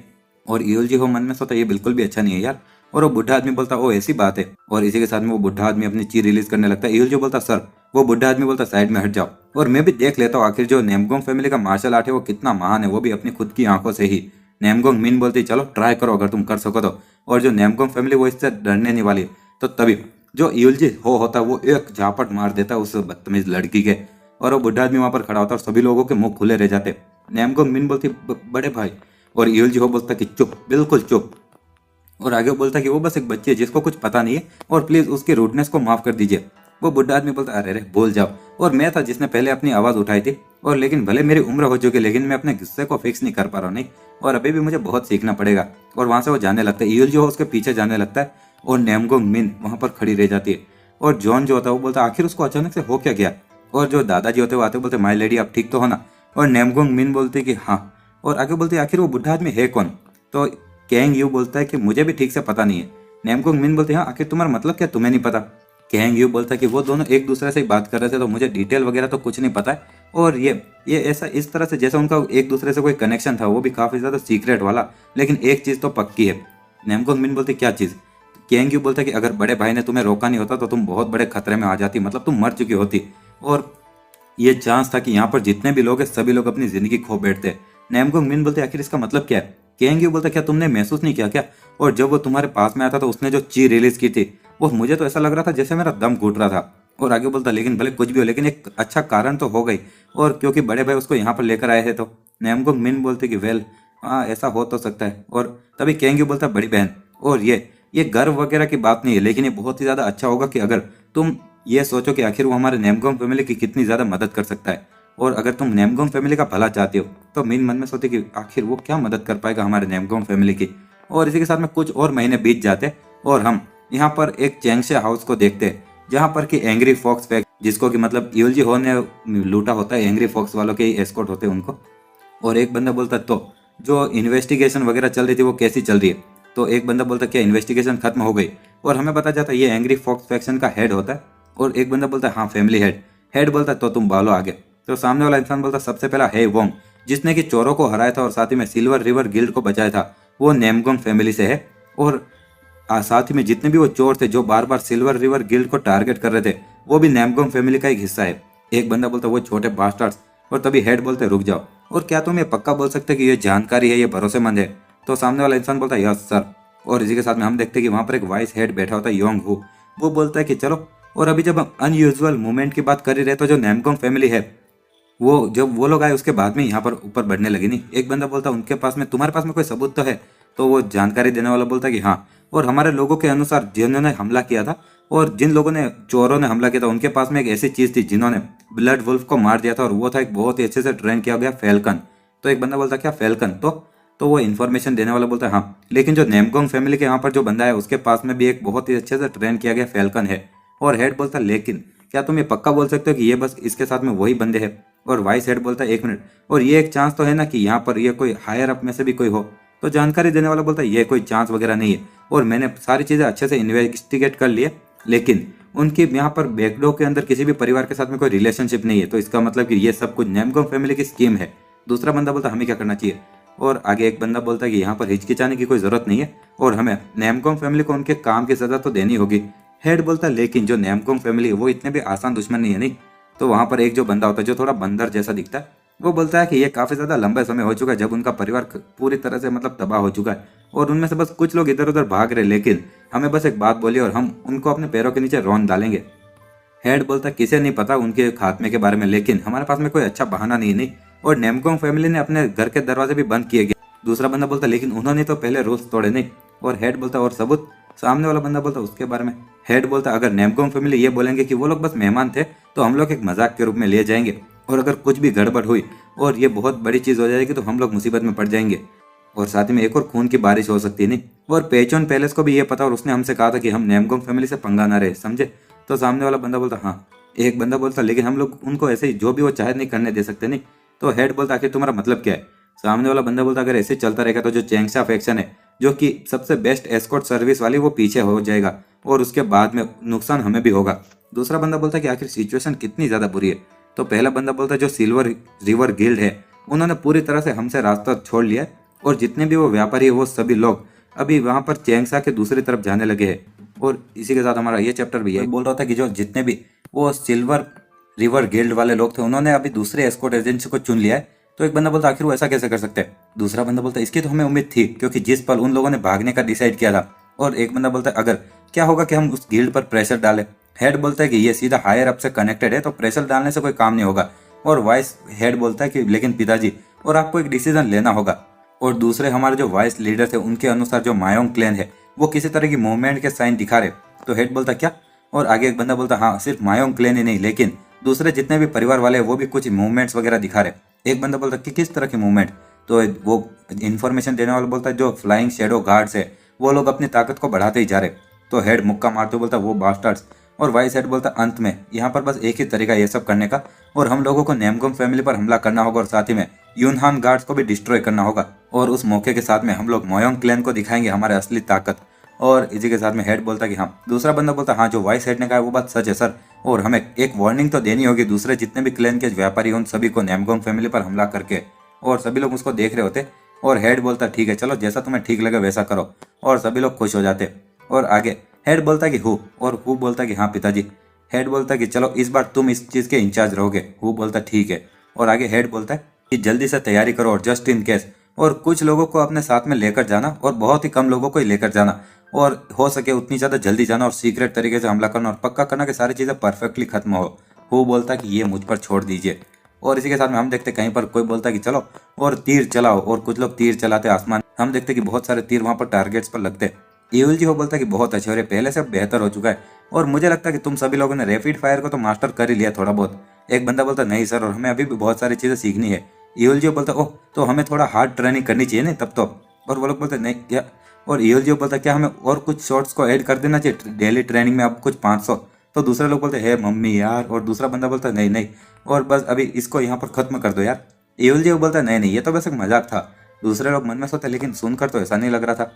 [SPEAKER 1] और ईवल जी हो मन में सोता ये बिल्कुल भी अच्छा नहीं है यार। और वो बुढ़ा आदमी बोलता ओ ऐसी बात है, और इसी के साथ में वो बुढ़ा आदमी अपनी चीज रिलीज करने लगता है। ईवल जी बोलता सर, वो बुढ़ा आदमी बोलता साइड में हट जाओ, और मैं भी देख लेता हूँ आखिर जो नेमगोंग फैमिली का मार्शल आर्ट है वो कितना महान है, वो भी अपनी खुद की आंखों से ही। नेमगोंग मिन बोलती चलो ट्राई करो अगर तुम कर सको तो। और जो नेमगोंग फैमिली वो इससे डरने नहीं वाली। तो तभी जो यूलजी हो होता है वो एक झापट मार देता है उस बदतमीज लड़की के, और वो बुढ़ा आदमी वहां पर खड़ा होता है और सभी लोगों के मुंह खुले रह जाते। नैमगोंग मिन बोलती बड़े भाई, और यूलजी हो बोलता कि चुप, बिल्कुल चुप। और आगे बोलता कि वो बस एक बच्ची है जिसको कुछ पता नहीं है और प्लीज उसकी रूडनेस को माफ कर दीजिए। वो बुढ़ा आदमी बोलता अरे रे बोल जाओ, और मैं था जिसने पहले अपनी आवाज उठाई थी, और लेकिन भले मेरी उम्र हो चुकी है लेकिन मैं अपने गुस्से को फिक्स नहीं कर पा रहा हूँ, नहीं, और अभी भी मुझे बहुत सीखना पड़ेगा। और वहां से वो जाने लगता है, ईयल जो है उसके पीछे जाने लगता है, और नैमगोंग मिन वहां पर खड़ी रह जाती है। और जॉन जो होता है वो बोलता आखिर उसको अचानक से हो क्या गया। और जो दादाजी होते वो आते बोलते माई लेडी आप ठीक तो हो ना। और नैमगोंग मिन बोलते कि हाँ, और आगे बोलते आखिर वो बुढ़ा आदमी है कौन। तो कैंग यू बोलता है कि मुझे भी ठीक से पता नहीं है। नैमगोंग मिन बोलते हैं हाँ आखिर तुम्हारा मतलब क्या, तुम्हें नहीं पता। कैंग यू बोलता है कि वो दोनों एक दूसरे से ही बात कर रहे थे तो मुझे डिटेल वगैरह तो कुछ नहीं पता है, और ये ऐसा इस तरह से जैसा उनका एक दूसरे से कोई कनेक्शन था वो भी काफी ज्यादा सीक्रेट वाला, लेकिन एक चीज तो पक्की है। नैमगोंग मिन बोलती क्या चीज। कैंग यू बोलता है कि अगर बड़े भाई ने तुम्हें रोका नहीं होता तो तुम बहुत बड़े खतरे में आ जाती, मतलब तुम मर चुकी होती, और ये चांस था कि यहाँ पर जितने भी लोग हैं सभी लोग अपनी जिंदगी खो बैठते। नैमगोंग मिन बोलते आखिर इसका मतलब क्या है। कैंग यू बोलता क्या तुमने महसूस नहीं किया क्या, और जब वो तुम्हारे पास में आता तो उसने जो ची रिलीज की थी वो मुझे तो ऐसा लग रहा था जैसे मेरा दम घुट रहा था। और आगे बोलता लेकिन भले कुछ भी हो लेकिन एक अच्छा कारण तो हो गई, और क्योंकि बड़े भाई उसको यहाँ पर लेकर आए थे। तो नैमगोंग मिन बोलते कि वेल हाँ ऐसा हो तो सकता है। और तभी कैंग यू बोलता बड़ी बहन, और ये गर्व वगैरह की बात नहीं है, लेकिन ये बहुत ही ज्यादा अच्छा होगा कि अगर तुम ये सोचो कि आखिर वो हमारे नैमगोंग फैमिली की कितनी ज्यादा मदद कर सकता है, और अगर तुम नैमगोंग फैमिली का भला चाहते हो तो मिन मन में सोचे कि आखिर वो क्या मदद कर पाएगा हमारे नैमगोंग फैमिली की। और इसी के साथ में कुछ और महीने बीत जाते और हम यहाँ पर एक चैंगशे हाउस को देखते जहाँ पर कि एंग्री फॉक्स फैक्ट, जिसको कि मतलब यूलजी हो ने लूटा होता है, एंग्री फॉक्स वालों के एस्कॉर्ट होते हैं उनको। और एक बंदा बोलता तो जो इन्वेस्टिगेशन वगैरह चल रही थी वो कैसी चल रही है। तो एक बंदा बोलता क्या इन्वेस्टिगेशन खत्म हो गई, और हमें पता जाता है ये एंग्री फॉक्स फैक्शन का हेड होता है। और एक बंदा बोलता है हाँ फैमिली हेड। हेड बोलता है तो तुम बोलो आगे। तो सामने वाला इंसान बोलता सबसे पहला है वोंग, जिसने कि चोरों को हराया था और साथ ही में सिल्वर रिवर गिल्ड को बचाया था, वो नैमगोंग फैमिली से है। और साथ ही में जितने भी वो चोर थे जो बार बार सिल्वर रिवर गिल्ड को टारगेट कर रहे थे वो भी नैमगोंग फैमिली का एक हिस्सा है। एक बंदा बोलता वो छोटे बास्टर्ड्स। और तभी हेड बोलते रुक जाओ, और क्या तुम ये पक्का बोल सकते कि ये जानकारी है, ये भरोसेमंद है। तो सामने वाला इंसान बोलता है यस सर। और इसी के साथ में हम देखते हैं कि वहां पर एक वाइस हेड बैठा होता है योंग हु। वो बोलता है कि चलो, और अभी जब हम अनयूजुअल मूवमेंट की बात कर ही रहे तो जो नैमगोंग फैमिली है वो जब वो लोग आए उसके बाद में यहाँ पर ऊपर बढ़ने लगी नहीं। एक बंदा बोलता उनके पास में तुम्हारे पास में कोई सबूत तो है। तो वो जानकारी देने वाला बोलता कि हाँ, और हमारे लोगों के अनुसार जिन्होंने हमला किया था और जिन लोगों ने चोरों ने हमला किया था उनके पास में एक ऐसी चीज थी जिन्होंने ब्लड वुल्फ को मार दिया था, और वो था एक बहुत ही अच्छे से ट्रेन किया गया फैल्कन। तो एक बंदा बोलता क्या फैल्कन। तो वो इन्फॉर्मेशन देने वाला बोलता है हाँ, लेकिन जो नेमगोंग फैमिली के यहाँ पर जो बंदा है उसके पास में भी एक बहुत ही अच्छे से ट्रेन किया गया फैल्कन है। और हेड बोलता लेकिन क्या तुम ये पक्का बोल सकते हो कि ये बस इसके साथ में वही बंदे हैं। और वाइस हेड बोलता है एक मिनट, और ये एक चांस तो है ना कि यहाँ पर ये कोई हायर अप में से भी कोई हो। तो जानकारी देने वाला बोलता है ये कोई चांस वगैरह नहीं है, और मैंने सारी चीजें अच्छे से इन्वेस्टिगेट कर लिए, लेकिन उनकी यहाँ पर बैकडोर के अंदर किसी भी परिवार के साथ में कोई रिलेशनशिप नहीं है, तो इसका मतलब कि ये सब कुछ नैमगोंग फैमिली की स्कीम है। दूसरा बंदा बोलता हमें क्या करना चाहिए। और आगे एक बंदा बोलता है कि यहाँ पर हिचकिचाने की कोई जरूरत नहीं है, और हमें नैमगोंग फैमिली को उनके काम की सजा तो देनी होगी। हेड बोलता है लेकिन जो नैमगोंग फैमिली है वो इतने भी आसान दुश्मन नहीं है, नहीं। तो वहां पर एक जो बंदा होता है जो थोड़ा बंदर जैसा दिखता है वो बोलता है कि ये काफी ज्यादा लंबा समय हो चुका है जब उनका परिवार पूरी तरह से मतलब तबाह हो चुका है, और उनमें से बस कुछ लोग इधर उधर भाग रहे, लेकिन हमें बस एक बात बोली और हम उनको अपने पैरों के नीचे रौंद डालेंगे। हेड बोलता है किसे नहीं पता उनके खात्मे के बारे में, लेकिन हमारे पास में कोई अच्छा बहाना नहीं। और नैमगोंग फैमिली ने अपने घर के दरवाजे भी बंद किए गए। दूसरा बंदा बोलता लेकिन उन्होंने तो पहले रूल्स तोड़े नहीं। और हेड बोलता और सबूत। सामने वाला बंदा बोलता उसके बारे में। हेड बोलता अगर नैमगोंग फैमिली ये बोलेंगे कि वो लोग बस मेहमान थे तो हम लोग एक मजाक के रूप में लिए जाएंगे, और अगर कुछ भी गड़बड़ हुई और ये बहुत बड़ी चीज हो जाएगी तो हम लोग मुसीबत में पड़ जाएंगे, और साथ ही में एक और खून की बारिश हो सकती है, नहीं। और पेचोन पैलेस को भी ये पता, और उसने हमसे कहा था कि हम नैमगोंग फैमिली से पंगा ना रहे, समझे। तो सामने वाला बंदा बोलता हाँ। एक बंदा बोलता लेकिन हम लोग उनको ऐसे ही जो भी वो चाहे नहीं करने दे सकते, नहीं। तो हेड बोलता आखिर तुम्हारा मतलब क्या है। सामने वाला बंदा बोलता अगर ऐसे चलता रहेगा तो जो चैंगशा फैक्शन है जो कि सबसे बेस्ट एस्कॉर्ट सर्विस वाली वो पीछे हो जाएगा, और उसके बाद में नुकसान हमें भी होगा। दूसरा बंदा बोलता है कि आखिर सिचुएशन कितनी ज्यादा बुरी है। तो पहला बंदा बोलता है जो सिल्वर रिवर गिल्ड है उन्होंने पूरी तरह से हमसे रास्ता छोड़ लिया है, और जितने भी वो व्यापारी है वो सभी लोग अभी वहां पर चैंगशा के दूसरी तरफ जाने लगे हैं। और इसी के साथ हमारा ये चैप्टर भी है बोल रहा था कि जो जितने भी वो सिल्वर रिवर गिल्ड वाले लोग थे उन्होंने अभी दूसरे एस्कॉर्ट एजेंसी को चुन लिया है। तो एक बंदा बोलता आखिर वो ऐसा कैसे कर सकते हैं। दूसरा बंदा बोलता इसकी तो हमें उम्मीद थी, क्योंकि जिस पल उन लोगों ने भागने का डिसाइड किया था और एक बंदा बोलता है अगर क्या होगा कि हम उस गिल्ड पर प्रेशर डालें। हेड बोलता है कि ये सीधा हायर अप से कनेक्टेड है तो प्रेशर डालने से कोई काम नहीं होगा। और वाइस हेड बोलता है कि लेकिन पिताजी और आपको एक डिसीजन लेना होगा। और दूसरे हमारे जो वाइस लीडर थे उनके अनुसार जो मायोंग क्लैन है वो किसी तरह की मूवमेंट के साइन दिखा रहे। तो हेड बोलता क्या, और आगे एक बंदा बोलता हाँ सिर्फ मायोंग क्लैन ही नहीं लेकिन दूसरे जितने भी परिवार वाले हैं वो भी कुछ मूवमेंट्स वगैरह दिखा रहे। एक बंदा बोलता कि किस तरह की मूवमेंट। तो वो इन्फॉर्मेशन देने वाला बोलता है जो फ्लाइंग शेडो गार्ड्स है वो लोग अपनी ताकत को बढ़ाते ही जा रहे। तो हेड मुक्का मारते बोलता वो बास्टर्ड्स। और वाइस हेड बोलता अंत में यहाँ पर बस एक ही तरीका ये सब करने का, और हम लोगों को नेमगोम फैमिली पर हमला करना होगा और साथ ही में यूनहान गार्ड्स को भी डिस्ट्रॉय करना होगा। और उस मौके के साथ में हम लोग मोयोंग क्लैन को दिखाएंगे हमारे असली ताकत। और इसी के साथ में हेड बोलता कि हाँ, दूसरा बंदा बोलता हाँ जो वाइस हेड ने कहा वो बात सच है सर, और हमें एक वार्निंग तो देनी होगी दूसरे जितने भी क्लैन के व्यापारी उन सभी को नेमगोम फैमिली पर हमला करके। और सभी लोग उसको देख रहे होते। और हेड बोलता ठीक है चलो जैसा तुम्हें ठीक लगे वैसा करो। और सभी लोग खुश हो जाते। और आगे हेड बोलता कि हु, और हु बोलता कि हाँ पिताजी। हेड बोलता कि चलो इस बार तुम इस चीज के इंचार्ज रहोगे। हु बोलता ठीक है। और आगे हेड बोलता है कि जल्दी से तैयारी करो और जस्ट इन केस, और कुछ लोगों को अपने साथ में लेकर जाना और बहुत ही कम लोगों को ही लेकर जाना, और हो सके उतनी ज्यादा जल्दी जाना और सीक्रेट तरीके से हमला करना और पक्का करना कि सारी चीजें परफेक्टली खत्म हो। हु बोलता कि ये मुझ पर छोड़ दीजिए। और इसी के साथ में हम देखते कहीं पर कोई बोलता कि चलो और तीर चलाओ, और कुछ लोग तीर चलाते आसमान। हम देखते कि बहुत सारे तीर वहां पर टारगेट्स पर लगते। ईविल जी हो बोलता कि बहुत अच्छे और ये पहले से बेहतर हो चुका है, और मुझे लगता है कि तुम सभी लोगों ने रैपिड फायर को तो मास्टर कर ही लिया थोड़ा बहुत। एक बंदा बोलता नहीं सर, और हमें अभी भी बहुत सारी चीजें सीखनी है। ईविल जी बोलता ओह तो हमें थोड़ा हार्ड ट्रेनिंग करनी चाहिए नहीं तब तो। और वो लोग बोलते नहीं क्या। और ईविल जी बोलता क्या हमें और कुछ शॉट्स को ऐड कर देना चाहिए डेली ट्रेनिंग में, अब कुछ 500। तो दूसरे लोग बोलते है मम्मी यार, और दूसरा बंदा बोलता नहीं नहीं, और बस अभी इसको यहाँ पर खत्म कर दो यार। ईविल जी बोलता नहीं नहीं ये तो बस एक मजाक था। दूसरे लोग मन में सोचते लेकिन सुनकर तो ऐसा नहीं लग रहा था।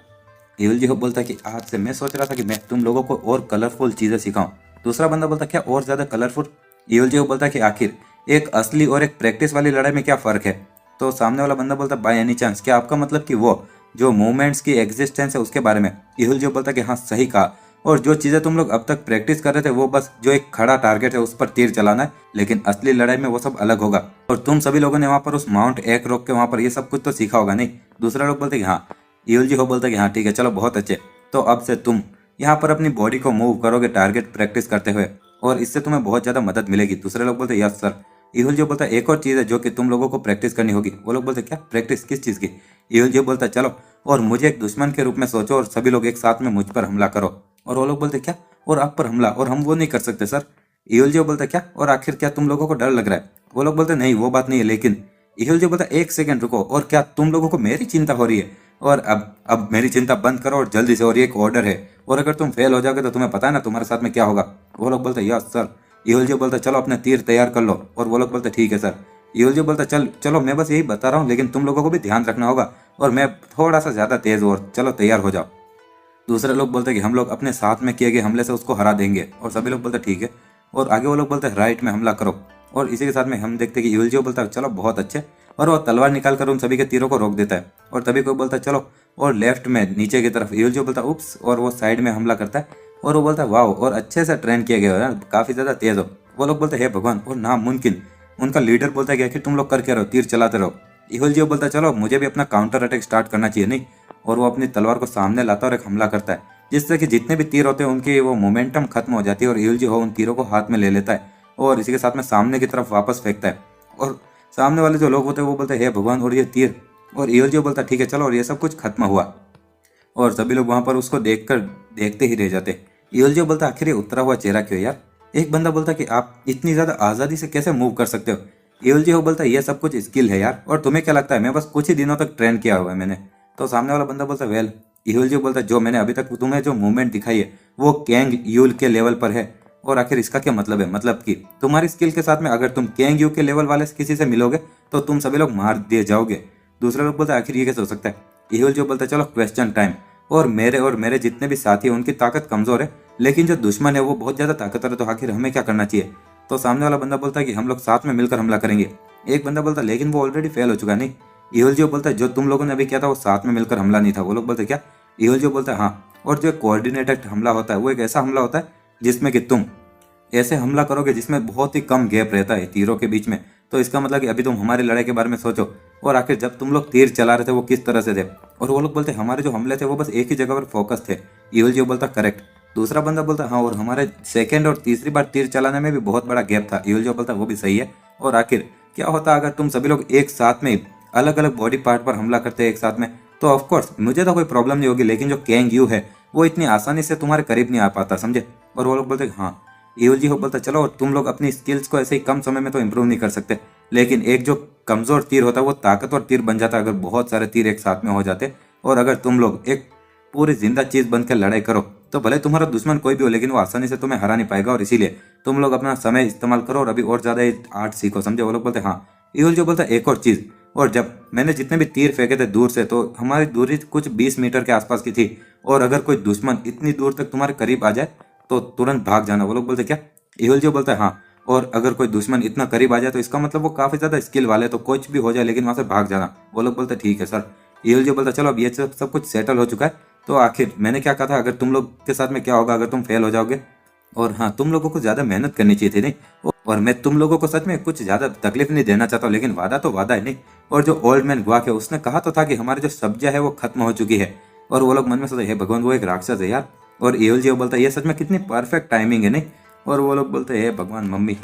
[SPEAKER 1] ईविल जी बोलता कि आज से मैं सोच रहा था कि मैं तुम लोगों को और कलरफुल चीजें सिखाऊं। दूसरा बंदा बोलता क्या और ज्यादा कलरफुल। ईविल जी बोलता कि आखिर एक असली और एक प्रैक्टिस वाली लड़ाई में क्या फर्क है। तो सामने वाला बंदा बोलता बाय एनी चांस क्या आपका मतलब कि वो जो मूवमेंट्स की एग्जिस्टेंस है उसके बारे में। ईविल जी बोलता कि हाँ सही कहा, और जो चीजें तुम लोग अब तक प्रैक्टिस कर रहे थे वो बस जो एक खड़ा टारगेट है उस पर तीर चलाना है, लेकिन असली लड़ाई में वो सब अलग होगा। और तुम सभी लोगों ने वहां पर उस माउंट एक रोक के वहां पर ये सब कुछ तो सीखा होगा नहीं। दूसरा लोग बोलते कि हाँ। ईविल जी बोलता कि हाँ ठीक है चलो बहुत अच्छे, तो अब से तुम यहाँ पर अपनी बॉडी को मूव करोगे टारगेट प्रैक्टिस करते हुए, और इससे तुम्हें बहुत ज्यादा मदद मिलेगी। दूसरे लोग बोलते यस सर। ईविल जो बोलता है एक और चीज है जो कि तुम लोगों को प्रैक्टिस करनी होगी। वो लोग बोलते क्या प्रैक्टिस किस चीज की। ईविल जो बोलता चलो और मुझे एक दुश्मन के रूप में सोचो और सभी लोग एक साथ में मुझ पर हमला करो। और वो लोग बोलते क्या, और आप पर हमला, और हम वो नहीं कर सकते सर। ईविल जो बोलता क्या, और आखिर क्या तुम लोगों को डर लग रहा है। वो लोग बोलते नहीं वो बात नहीं है, लेकिन ईविल जो बोलता एक सेकंड रुको, और क्या तुम लोगों को मेरी चिंता हो रही है, और अब मेरी चिंता बंद करो और जल्दी से, और ये एक ऑर्डर है, और अगर तुम फेल हो जाओगे तो तुम्हें पता है ना तुम्हारे साथ में क्या होगा। वो लोग बोलते यस सर। ईविल जो बोलता चलो अपने तीर तैयार कर लो, और वो लोग बोलते ठीक है सर। ईविल जो बोलता चलो मैं बस यही बता रहा हूँ, लेकिन तुम लोगों को भी ध्यान रखना होगा, और मैं थोड़ा सा ज्यादा तेज हूँ, और चलो तैयार हो जाओ। दूसरे लोग बोलते कि हम लोग अपने साथ में किए गए हमले से उसको हरा देंगे, और सभी लोग बोलते ठीक है। और आगे वो लोग बोलते हैं राइट में हमला करो। और इसी के साथ में हम देखते हैं कि ईविल बोलता है चलो बहुत अच्छे, और वो तलवार निकाल कर उन सभी के तीरों को रोक देता है। और तभी कोई बोलता है चलो, और लेफ्ट में नीचे की तरफ ईविल बोलता है उप्स, और वो साइड में हमला करता है। और वो बोलता है वाह, और अच्छे से ट्रेन किया गया है, काफी ज्यादा तेज हो। वो लोग बोलते हैं भगवान, और नामुमकिन। उनका लीडर बोलता है कि आखिर तुम लोग करके रहो, तीर चलाते रहो। ईविल बोलता है चलो मुझे भी अपना काउंटर अटैक स्टार्ट करना चाहिए नहीं। और वो अपनी तलवार को सामने लाता है और एक हमला करता है, जिससे कि जितने भी तीर होते हैं उनकी वो मोमेंटम खत्म हो जाती है, और ईविल उन तीरों को हाथ में ले लेता है, और इसी के साथ में सामने की तरफ वापस फेंकता है। और सामने वाले जो लोग होते हैं वो बोलते हैं हे भगवान, और ये तीर। और ईविल बोलता है ठीक है चलो, और ये सब कुछ खत्म हुआ। और सभी लोग वहां पर उसको देखकर देखते ही रह जाते। ईविल बोलता आखिर ये उतरा हुआ चेहरा क्यों यार। एक बंदा बोलता कि आप इतनी ज्यादा आजादी से कैसे मूव कर सकते हो। ईविल बोलता ये सब कुछ स्किल है यार, और तुम्हें क्या लगता है मैं बस कुछ ही दिनों तक ट्रेन किया हुआ है मैंने। तो सामने वाला बंदा बोलता वेल। ईविल बोलता जो मैंने अभी तक तुम्हें जो मूवमेंट दिखाई है वो कैंग यूल के लेवल पर है, और आखिर इसका क्या मतलब है, मतलब कि तुम्हारी स्किल के साथ में अगर तुम कैंग यू के लेवल वाले से किसी से मिलोगे तो तुम सभी लोग मार दिए जाओगे। दूसरे लोग बोलते आखिर ये कैसे हो सकता है। ईविल बोलता चलो क्वेश्चन टाइम, और मेरे जितने भी साथी हैं उनकी ताकत कमजोर है, लेकिन जो दुश्मन है वो बहुत ज्यादा ताकतवर है, तो आखिर हमें क्या करना चाहिए। तो सामने वाला बंदा बोलता है कि हम लोग साथ में मिलकर हमला करेंगे। एक बंदा बोलता लेकिन वो ऑलरेडी फेल हो चुका नहीं। ईविल बोलता है जो तुम लोगों ने अभी किया था वो साथ में मिलकर हमला नहीं था। वो लोग बोलते क्या। ईविल बोलता है हाँ, और जो कोऑर्डिनेटेड हमला होता है वो एक ऐसा हमला होता है जिसमें कि तुम ऐसे हमला करोगे जिसमें बहुत ही कम गैप रहता है तीरों के बीच में। तो इसका मतलब कि अभी तुम हमारी लड़ाई के बारे में सोचो, और आखिर जब तुम लोग तीर चला रहे थे वो किस तरह से थे। और वो लोग बोलते हमारे जो हमले थे वो बस एक ही जगह पर फोकस थे। ईवल जो बोलता करेक्ट। दूसरा बंदा बोलता हाँ, और हमारे सेकंड और तीसरी बार तीर चलाने में भी बहुत बड़ा गैप था। ईवल जो बोलता वो भी सही है। और आखिर क्या होता अगर तुम सभी लोग एक साथ में अलग अलग बॉडी पार्ट पर हमला करते एक साथ में, तो ऑफकोर्स मुझे तो कोई प्रॉब्लम नहीं होगी, लेकिन जो कैंग यू है वो इतनी आसानी से तुम्हारे करीब नहीं आ पाता, समझे। और वो लोग बोलते हाँ। ईवल जी हो बोलता चलो, और तुम लोग अपनी स्किल्स को ऐसे ही कम समय में तो इम्प्रूव नहीं कर सकते, लेकिन एक जो कमजोर तीर होता है वो ताकतवर तीर बन जाता है अगर बहुत सारे तीर एक साथ में हो जाते। और अगर तुम लोग एक पूरी जिंदा चीज बनकर लड़ाई करो तो भले तुम्हारा दुश्मन कोई भी हो, लेकिन वो आसानी से तुम्हें हरा नहीं पाएगा। और इसीलिए तुम लोग अपना समय इस्तेमाल करो और अभी और ज्यादा आर्ट सीखो, समझे। वो लोग बोलते हाँ। ईवल जो बोलता एक और चीज, और जब मैंने जितने भी तीर फेंके थे दूर से, तो हमारी दूरी कुछ 20 मीटर के आसपास की थी, और अगर कोई दुश्मन इतनी दूर तक तुम्हारे करीब आ जाए तो तुरंत भाग जाना। वो लोग बोलते क्या? ईवल जो बोलता है हाँ, और अगर कोई दुश्मन इतना करीब आ जाए तो इसका मतलब वो काफी ज्यादा स्किल वाले, तो कुछ भी हो जाए लेकिन वहां से भाग जाना। वो लोग बोलते ठीक है सर। ईवल जो बोलता चलो अब ये सब कुछ सेटल हो चुका है, तो आखिर मैंने क्या कहा था, अगर तुम लोग के साथ में क्या होगा अगर तुम फेल हो जाओगे, और हाँ तुम लोगों को ज्यादा मेहनत करनी चाहिए थी नहीं, और मैं तुम लोगों को सच में कुछ ज्यादा तकलीफ नहीं देना चाहता हूँ, लेकिन वादा तो वादा है नहीं। और जो ओल्ड मैन गुआक है उसने कहा तो था कि हमारी जो सब्जियां है वो खत्म हो चुकी है। और वो लोग मन में सोचते हे भगवान वो एक राक्षस है यार। और एवल जी बोलता है ये सच में कितनी परफेक्ट टाइमिंग है नहीं। और वो लोग बोलते हैं भगवान मम्मी।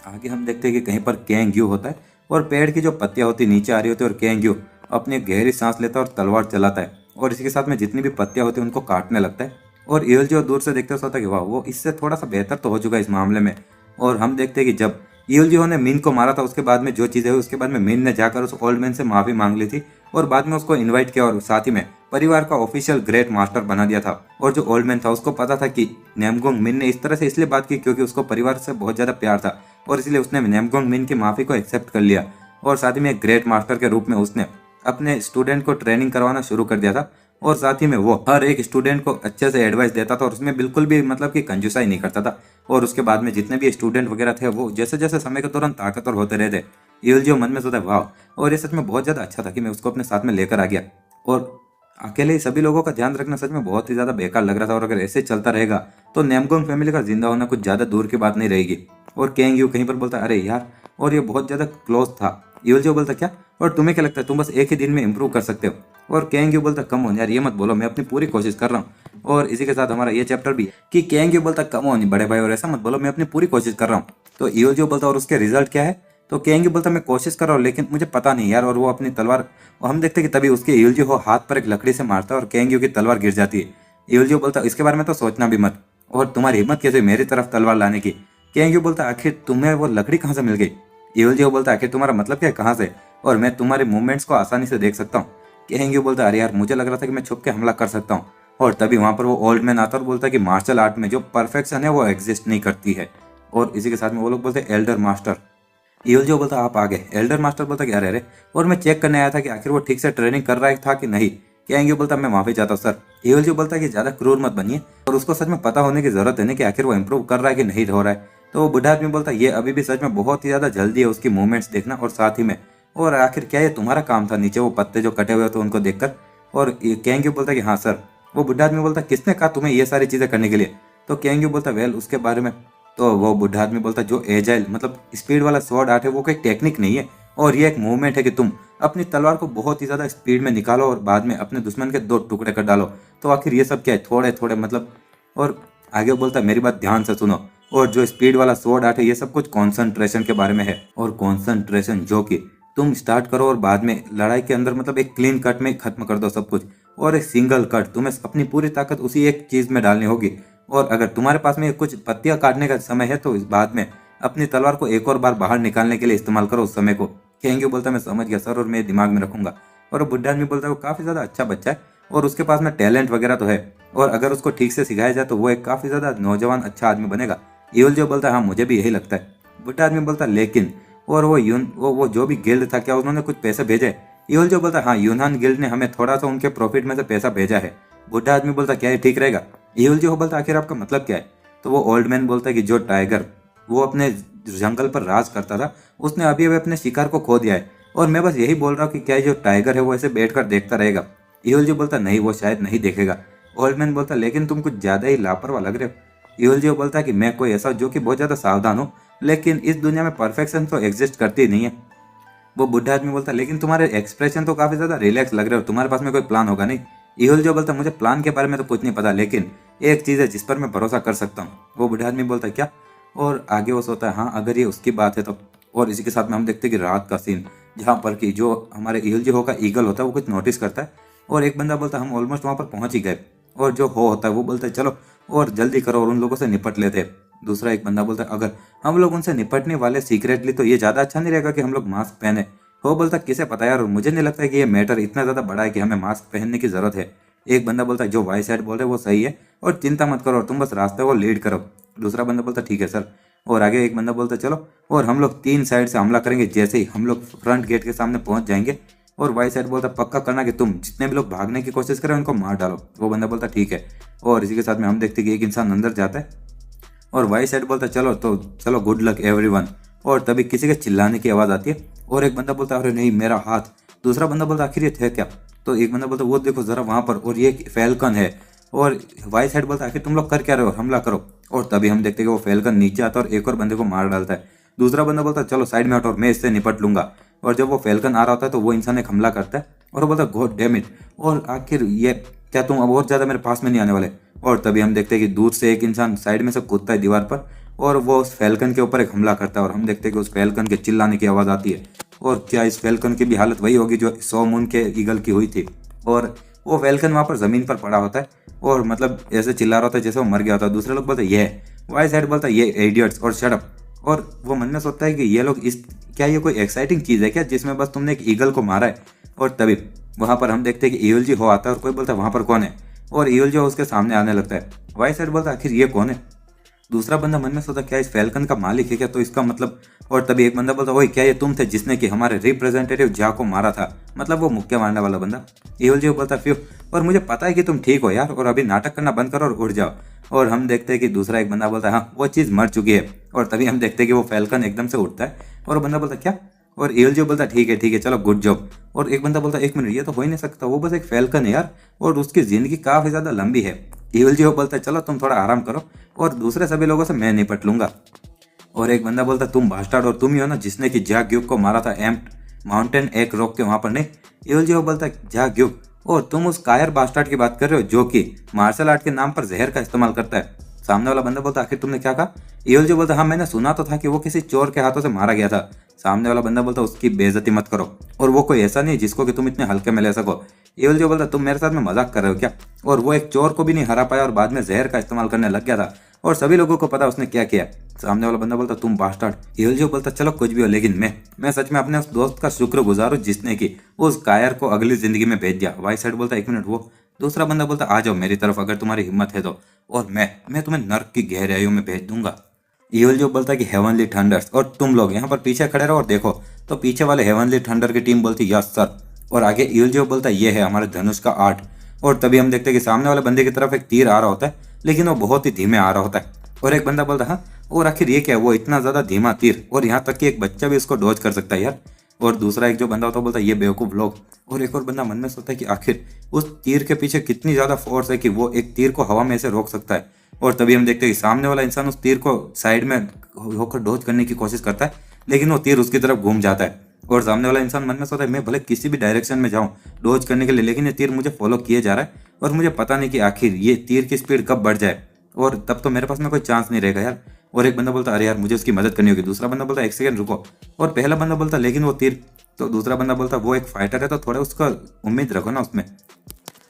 [SPEAKER 1] आगे हम देखते हैं कि कहीं पर कैंग यू होता है, और पेड़ की जो पत्तियां होती नीचे आ रही होती है, और कैंग यू अपनी गहरी सांस लेता है और तलवार चलाता है, और इसी के साथ में जितनी भी पत्तियां होती है उनको काटने लगता है। और एवल जो दूर से देखते सोचता है कि वाह वो इससे थोड़ा सा बेहतर तो हो चुका है इस मामले में। और हम देखते हैं कि जब ईवल जी ने मीन को मारा था उसके बाद में जो चीजें हुई, उसके बाद में मीन ने जाकर उस ओल्ड मैन से माफी मांग ली थी, और बाद में उसको इनवाइट किया, और साथ ही में परिवार का ऑफिशियल ग्रेट मास्टर बना दिया था। और जो ओल्ड मैन था उसको पता था कि नेमगोंग मिन ने इस तरह से इसलिए बात की क्योंकि उसको परिवार से बहुत ज्यादा प्यार था, और इसलिए उसने नेमगोंग मिन की माफी को एक्सेप्ट कर लिया। और साथ ही में एक ग्रेट मास्टर के रूप में उसने अपने स्टूडेंट को ट्रेनिंग करवाना शुरू कर दिया था, और साथ ही में वो हर एक स्टूडेंट को अच्छे से एडवाइस देता था, और उसमें बिल्कुल भी मतलब कि कंजूसाई नहीं करता था। और उसके बाद में जितने भी स्टूडेंट वगैरह थे वो जैसे जैसे समय के दौरान ताकतवर होते रहे थे। ईवल जो मन में सोचा वाह, और ये सच में बहुत ज़्यादा अच्छा था कि मैं उसको अपने साथ में लेकर आ गया। और अकेले ही सभी लोगों का ध्यान रखना सच में बहुत ही ज़्यादा बेकार लग रहा था, और अगर ऐसे चलता रहेगा तो नेमगोंग फैमिली का जिंदा होना कुछ ज़्यादा दूर की बात नहीं रहेगी। और कैंग यू कहीं पर बोलता अरे यार, और ये बहुत ज़्यादा क्लोज था। ईवल जो बोलता क्या, और तुम्हें क्या लगता है तुम बस एक ही दिन में इंप्रूव कर सकते हो? और कैंग यू बोलता कम ऑन यार, ये मत बोलो, मैं अपनी पूरी कोशिश कर रहा हूँ। और इसी के साथ हमारा ये चैप्टर भी कि कैंग यू बोलता कम ऑन बड़े भाई, और ऐसा मत बोलो, मैं अपनी पूरी कोशिश कर रहा हूँ। तो ईवल जो बोलता और उसके रिजल्ट क्या है? तो कैंग यू बोलता मैं कोशिश कर रहा हूँ लेकिन मुझे पता नहीं यार। और वो अपनी तलवार, और हम देखते कि तभी उसके ईवल जो हाथ पर एक लकड़ी से मारता है और कैंग यू की तलवार गिर जाती है। ईवल जो बोलता इसके बारे में तो सोचना भी मत, और तुम्हारी हिम्मत कैसे मेरी तरफ तलवार लाने की? कैंग यू बोलता आखिर तुम्हें वो लकड़ी कहाँ से मिल गई? ईवल जो बोलता आखिर तुम्हारा मतलब क्या है कहाँ से, और मैं तुम्हारे मूवमेंट्स को आसानी से देख सकता हूँ। कैंग बोलता अरे यार मुझे लग रहा था कि मैं छुप के हमला कर सकता हूँ। और तभी वहां पर वो ओल्ड मैन आता और बोलता है कि मार्शल आर्ट में जो परफेक्शन है वो एग्जिस्ट नहीं करती है। और इसी के साथ में वो लोग बोलते हैं एल्डर मास्टर। ईवल जो बोलता आप आ गए। एल्डर मास्टर बोलता कि अरे अरे, और मैं चेक करने आया था कि आखिर वो ठीक से ट्रेनिंग कर रहा था कि नहीं। कैंग बोलता मैं माफी चाहता हूँ सर। ईवल जो बोलता है कि ज्यादा क्रूर मत बनिए, और उसको सच में पता होने की जरूरत है ना कि आखिर वो इंप्रूव कर रहा है कि नहीं हो रहा है। तो वो बुढ़ा आदमी बोलता ये अभी भी सच में बहुत ही ज्यादा जल्दी है उसकी मूवमेंट्स देखना, और साथ ही में और आखिर क्या ये तुम्हारा काम था नीचे वो पत्ते जो कटे हुए थे उनको देखकर? और कैंग बोलता कि हाँ सर। वो बुढ़ा आदमी बोलता किसने कहा तुम्हें ये सारी चीजें करने के लिए? तो कैंग बोलता वेल उसके बारे में। तो वो बुढ़ा आदमी बोलता जो एजाइल मतलब स्पीड वाला स्वॉर्ड आर्ट है वो कोई टेक्निक नहीं है, और ये एक मूवमेंट है कि तुम अपनी तलवार को बहुत ही ज्यादा स्पीड में निकालो और बाद में अपने दुश्मन के 2 टुकड़े कर डालो। तो आखिर ये सब क्या है? थोड़े थोड़े मतलब। और आगे बोलता मेरी बात ध्यान से सुनो, और जो स्पीड वाला स्वॉर्ड आर्ट है ये सब कुछ कॉन्सेंट्रेशन के बारे में है। और कॉन्सेंट्रेशन जो कि तुम स्टार्ट करो और बाद में लड़ाई के अंदर मतलब एक क्लीन कट में खत्म कर दो सब कुछ, और एक सिंगल कट तुम्हें अपनी पूरी ताकत उसी एक चीज में डालनी होगी। और अगर तुम्हारे पास में कुछ पत्तियां काटने का समय है तो इस बाद में अपनी तलवार को एक और बार बाहर निकालने के लिए इस्तेमाल करो उस समय को। कैंग बोलता मैं समझ गया सर, और मैं दिमाग में रखूंगा। और बुड्ढा आदमी बोलता है वो काफी ज्यादा अच्छा बच्चा है, और उसके पास में टैलेंट वगैरह तो है, और अगर उसको ठीक से सिखाया जाए तो वो एक काफी ज्यादा नौजवान अच्छा आदमी बनेगा। ईवल जो बोलता है हाँ मुझे भी यही लगता है। बुड्ढा आदमी बोलता लेकिन, और वो जो भी गिल्ड था क्या उन्होंने कुछ पैसे भेजे? ईवल जो बोलता हाँ यूनान गिल्ड ने हमें थोड़ा सा उनके प्रॉफिट में से पैसा भेजा है। बुड्ढा आदमी बोलता क्या ये ठीक रहेगा? ईवल जो बोलता आखिर आपका मतलब क्या है? तो वो ओल्ड मैन बोलता है कि जो टाइगर वो अपने जंगल पर राज करता था उसने अभी अभी अपने शिकार को खो दिया है, और मैं बस यही बोल रहा हूँ कि क्या जो टाइगर है वो ऐसे बैठकर देखता रहेगा? ईवल जो बोलता नहीं वो शायद नहीं देखेगा। ओल्ड मैन बोलता लेकिन तुम कुछ ज्यादा ही लापरवाह लग रहे हो। ईवल जो बोलता है कि मैं कोई ऐसा जो कि बहुत ज्यादा सावधान हूँ, लेकिन इस दुनिया में परफेक्शन तो एग्जिस्ट करती ही नहीं है। वो बुढ़ा आदमी बोलता लेकिन तुम्हारे एक्सप्रेशन तो काफी ज्यादा रिलैक्स लग रहे हो, तुम्हारे पास में कोई प्लान होगा नहीं? ईहुल जो बोलता मुझे प्लान के बारे में तो कुछ नहीं पता, लेकिन एक चीज़ है जिस पर मैं भरोसा कर सकता हूँ। वो बूढ़ा आदमी बोलता है क्या? और आगे वो सोचता है हाँ अगर ये उसकी बात है तो। और इसी के साथ में हम देखते हैं कि रात का सीन जहाँ पर कि जो हमारे ईहुल जो का ईगल होता है वो कुछ नोटिस करता है और एक बंदा बोलता है हम ऑलमोस्ट वहाँ पर पहुँच ही गए। और जो हो होता है वो बोलता है चलो और जल्दी करो और उन लोगों से निपट लेते हैं। दूसरा एक बंदा बोलता है अगर हम लोग उनसे निपटने वाले सीक्रेटली तो ये ज़्यादा अच्छा नहीं रहेगा कि हम लोग मास्क पहने। वो बोलता है किसे पता यार, और मुझे नहीं लगता है कि ये मैटर इतना ज़्यादा बड़ा है कि हमें मास्क पहनने की ज़रूरत है। एक बंदा बोलता है जो वाई साइड बोल रहे हैं वो सही है और चिंता मत करो और तुम बस रास्ते को लीड करो। दूसरा बंदा बोलता ठीक है सर। और आगे एक बंदा बोलता चलो और हम लोग 3 साइड से हमला करेंगे, जैसे ही हम लोग फ्रंट गेट के सामने पहुंच जाएंगे। और वाई साइड बोलता पक्का करना कि तुम जितने भी लोग भागने की कोशिश करें उनको मार डालो। वो बंदा बोलता ठीक है। और इसी के साथ में हम देखते कि एक इंसान अंदर जाता है और वाई साइड बोलता चलो तो चलो गुड लक एवरीवन। और तभी किसी के चिल्लाने की आवाज़ आती है और एक बंदा बोलता अरे नहीं मेरा हाथ। दूसरा बंदा बोलता आखिर ये थे क्या? तो एक बंदा बोलता वो देखो जरा वहाँ पर और ये फैल्कन है। और वाई साइड बोलता आखिर तुम लोग कर क्या रहे हो, हमला करो। और तभी हम देखते कि वो फैल्कन नीचे आता है और एक और बंदे को मार डालता है। दूसरा बंदा बोलता चलो साइड में हटो और मैं इससे निपट लूंगा। और जब वो फैल्कन आ रहा होता है तो वो इंसान एक हमला करता है और वो बोलता गॉड डैम इट। और आखिर ये क्या तुम अब और ज़्यादा मेरे पास में नहीं आने वाले? और तभी हम देखते हैं कि दूर से एक इंसान साइड में से कूदता है दीवार पर और वो उस फैल्कन के ऊपर एक हमला करता है। और हम देखते हैं कि उस फैल्कन के चिल्लाने की आवाज़ आती है। और क्या इस फैल्कन की भी हालत वही होगी जो 100 मून के ईगल की हुई थी। और वो फैल्कन वहाँ पर ज़मीन पर पड़ा होता है और मतलब ऐसे चिल्ला रहा होता है जैसे वो मर गया होता है। दूसरे लोग बोलते हैं ये वाई साइड बोलता है ये इडियट्स और शट अप। और वो मन में सोचता है कि ये लोग इस क्या ये कोई एक्साइटिंग चीज़ है क्या जिसमें बस तुमने एक ईगल को मारा है। और तभी वहाँ पर हम देखते हैं कि ईगल जी हो आता है और कोई बोलता है वहाँ पर कौन है। और ईगल जो उसके सामने आने लगता है। वाई साइड बोलता है आखिर ये कौन है? दूसरा बंदा मन में सोचा क्या इस फैल्कन का मालिक है क्या, तो इसका मतलब। और तभी एक बंदा बोलता वही क्या ये तुम थे जिसने कि हमारे रिप्रेजेंटेटिव जा को मारा था, मतलब वो मुक्के मारने वाला बंदा। ईवल जी बोलता फ्यू और मुझे पता है कि तुम ठीक हो यार और अभी नाटक करना बंद करो और उड़ जाओ। और हम देखते हैं कि दूसरा एक बंदा बोलता है हाँ वो चीज़ मर चुकी है। और तभी हम देखते हैं कि वो फैल्कन एकदम से उठता है और वो बंदा बोलता क्या? और ईवल जी बोलता ठीक है चलो गुड जॉब। और एक बंदा बोलता एक मिनट ये तो हो ही नहीं सकता, वो बस एक फैल्कन है यार और उसकी ज़िंदगी काफ़ी ज़्यादा लंबी है। ईवल जी बोलता है चलो तुम थोड़ा आराम करो और दूसरे सभी लोगों से मैं निपट लूंगा। और एक बंदा बोलता तुम बास्टार्ड और तुम ही हो ना जिसने कि जा ग्यूक को मारा था एम्प्ट माउंटेन एक रॉक के वहां पर नहीं। ईवल जी बोलता है जा ग्यूक और तुम उस कायर बास्टार्ड की बात कर रहे हो जो कि मार्शल आर्ट के नाम पर जहर का इस्तेमाल करता है। सामने वाला बंदा बोलता आखिर तुमने क्या कहा? ईवल जी बोलता हाँ मैंने सुना तो था कि वो किसी चोर के हाथों से मारा गया था। सामने वाला बंदा बोलता उसकी बेइज्जती मत करो और वो कोई ऐसा नहीं जिसको कि तुम इतने हल्के में ले सको। ईवल जो बोलता तुम मेरे साथ में मजाक कर रहे हो क्या? और वो एक चोर को भी नहीं हरा पाया और बाद में जहर का इस्तेमाल करने लग गया था और सभी लोगों को पता उसने क्या किया। सामने वाला बंदा बोलता तुम बास्टर्ड। ईवल जो बोलता चलो कुछ भी हो लेकिन मैं सच में अपने उस दोस्त का शुक्रगुजार हूँ जिसने कि उस कायर को अगली जिंदगी में भेज दिया। वाई साइड बोलता एक मिनट वो। दूसरा बंदा बोलता आ जाओ मेरी तरफ अगर तुम्हारी हिम्मत है तो, और मैं तुम्हें नर्क की गहराइयों में भेज दूंगा। ईवल जो बोलता है कि हेवनली थंडर्स और तुम लोग यहाँ पर पीछे खड़े रहो और देखो। तो पीछे वाले हेवनली थंडर की टीम बोलती यस सर। और आगे ईवल जो बोलता है ये है हमारे धनुष का आर्ट। और तभी हम देखते हैं कि सामने वाले बंदे की तरफ एक तीर आ रहा होता है लेकिन वो बहुत ही धीमे आ रहा होता है। और एक बंदा बोलता है हाँ और आखिर ये क्या है वो इतना ज़्यादा धीमा तीर, और यहाँ तक कि एक बच्चा भी इसको डॉज कर सकता है यार। और दूसरा एक जो बंदा होता है बोलता है ये बेवकूफ़ लोग। और एक और बंदा मन में सोचता है कि आखिर उस तीर के पीछे कितनी ज़्यादा फोर्स है कि वो एक तीर को हवा में से रोक सकता है। और तभी हम देखते हैं कि सामने वाला इंसान उस तीर को साइड में होकर डॉज करने की कोशिश करता है लेकिन वो तीर उसकी तरफ घूम जाता है। और सामने वाला इंसान मन में सोचता है मैं भले किसी भी डायरेक्शन में जाऊं डॉज करने के लिए लेकिन ये तीर मुझे फॉलो किए जा रहा है और मुझे पता नहीं कि आखिर ये तीर की स्पीड कब बढ़ जाए और तब तो मेरे पास में कोई चांस नहीं रहेगा यार। और एक बंदा बोलता अरे यार मुझे उसकी मदद करनी होगी। दूसरा बंदा बोलता एक सेकंड रुको। और पहला बंदा बोलता लेकिन वो तीर। तो दूसरा बंदा बोलता वो एक फाइटर है तो थोड़ा उसका उम्मीद रखो ना उसमें।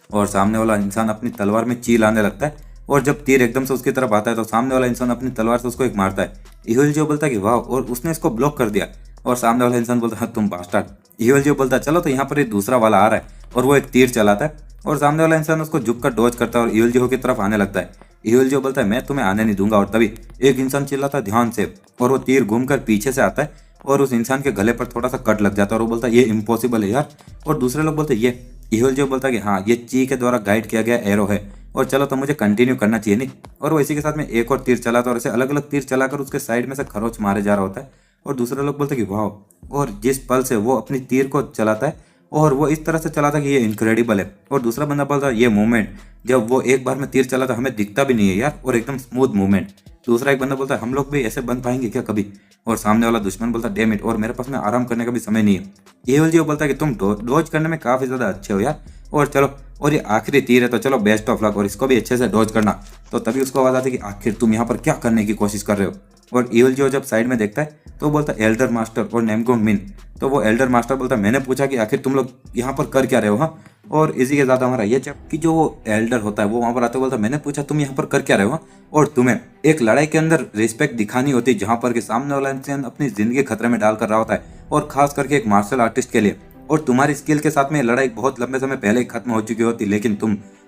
[SPEAKER 1] और सामने वाला इंसान अपनी तलवार में चील आने लगता है और जब तीर एकदम से उसकी तरफ आता है तो सामने वाला इंसान अपनी तलवार से उसको एक मारता है। ईवल जो बोलता है कि वाह और उसने इसको ब्लॉक कर दिया। और सामने वाला इंसान बोलता है तुम बास्टार्ड। ईवल जो बोलता है चलो तो यहाँ पर एक दूसरा वाला आ रहा है और वो एक तीर चलाता है और सामने वाला इंसान उसको झुक कर डॉज करता है और ईवल जो की तरफ आने लगता है। ईवल जो बोलता है मैं तुम्हें आने नहीं दूंगा। और तभी एक इंसान चिल्लाता है ध्यान से और वो तीर घूमकर पीछे से आता है और उस इंसान के गले पर थोड़ा सा कट लग जाता है और वो बोलता है ये इम्पॉसिबल है यार। और दूसरे लोग बोलते हैं ये। ईवल जो बोलता है कि हाँ ये ची के द्वारा गाइड किया गया एरो है और चलो तो मुझे कंटिन्यू करना चाहिए नहीं। और वो इसी के साथ में एक और तीर चलाता है और ऐसे अलग अलग तीर चलाकर उसके साइड में से खरोच मारे जा रहा होता है। और दूसरे लोग बोलते हैं कि वाह। और जिस पल से वो अपनी तीर को चलाता है और वो इस तरह से चलाता है कि ये इनक्रेडिबल है। और दूसरा बंदा बोलता है ये मूवमेंट जब वो एक बार में तीर चलाता हमें दिखता भी नहीं है यार और एकदम स्मूथ मूवमेंट। दूसरा एक बंदा बोलता है हम लोग भी ऐसे बन पाएंगे क्या कभी? और सामने वाला दुश्मन बोलता है डैम इट और मेरे पास में आराम करने का भी समय नहीं है। एवल जी बोलता है कि तुम डॉज करने में काफ़ी ज़्यादा अच्छे हो यार और चलो, और ये आखिरी तीर है तो चलो बेस्ट ऑफ लक, और इसको भी अच्छे से डॉज करना। तो तभी उसको आवाज आती है कि आखिर तुम यहाँ पर क्या करने की कोशिश कर रहे हो। और ईवल जो जब साइड में देखता है तो बोलता है एल्डर मास्टर और नेमगोंग मिन। तो वो एल्डर मास्टर बोलता है मैंने पूछा कि आखिर तुम लोग यहाँ पर कर क्या रहे हो। हाँ, और इसी के साथ हमारा ये चैप्टर कि जो एल्डर होता है वो वहां पर आता है, बोलता है मैंने पूछा तुम यहाँ पर कर क्या रहे हो, और तुम्हें एक लड़ाई के अंदर रिस्पेक्ट दिखानी होती है जहां पर कि सामने वाला इंसान अपनी जिंदगी खतरे में डालकर रहा होता है, और खास करके एक मार्शल आर्टिस्ट के लिए। और तुम्हारी स्किल के साथ में लड़ाई बहुत लंबे समय पहले ही खत्म हो चुकी होती, लेकिन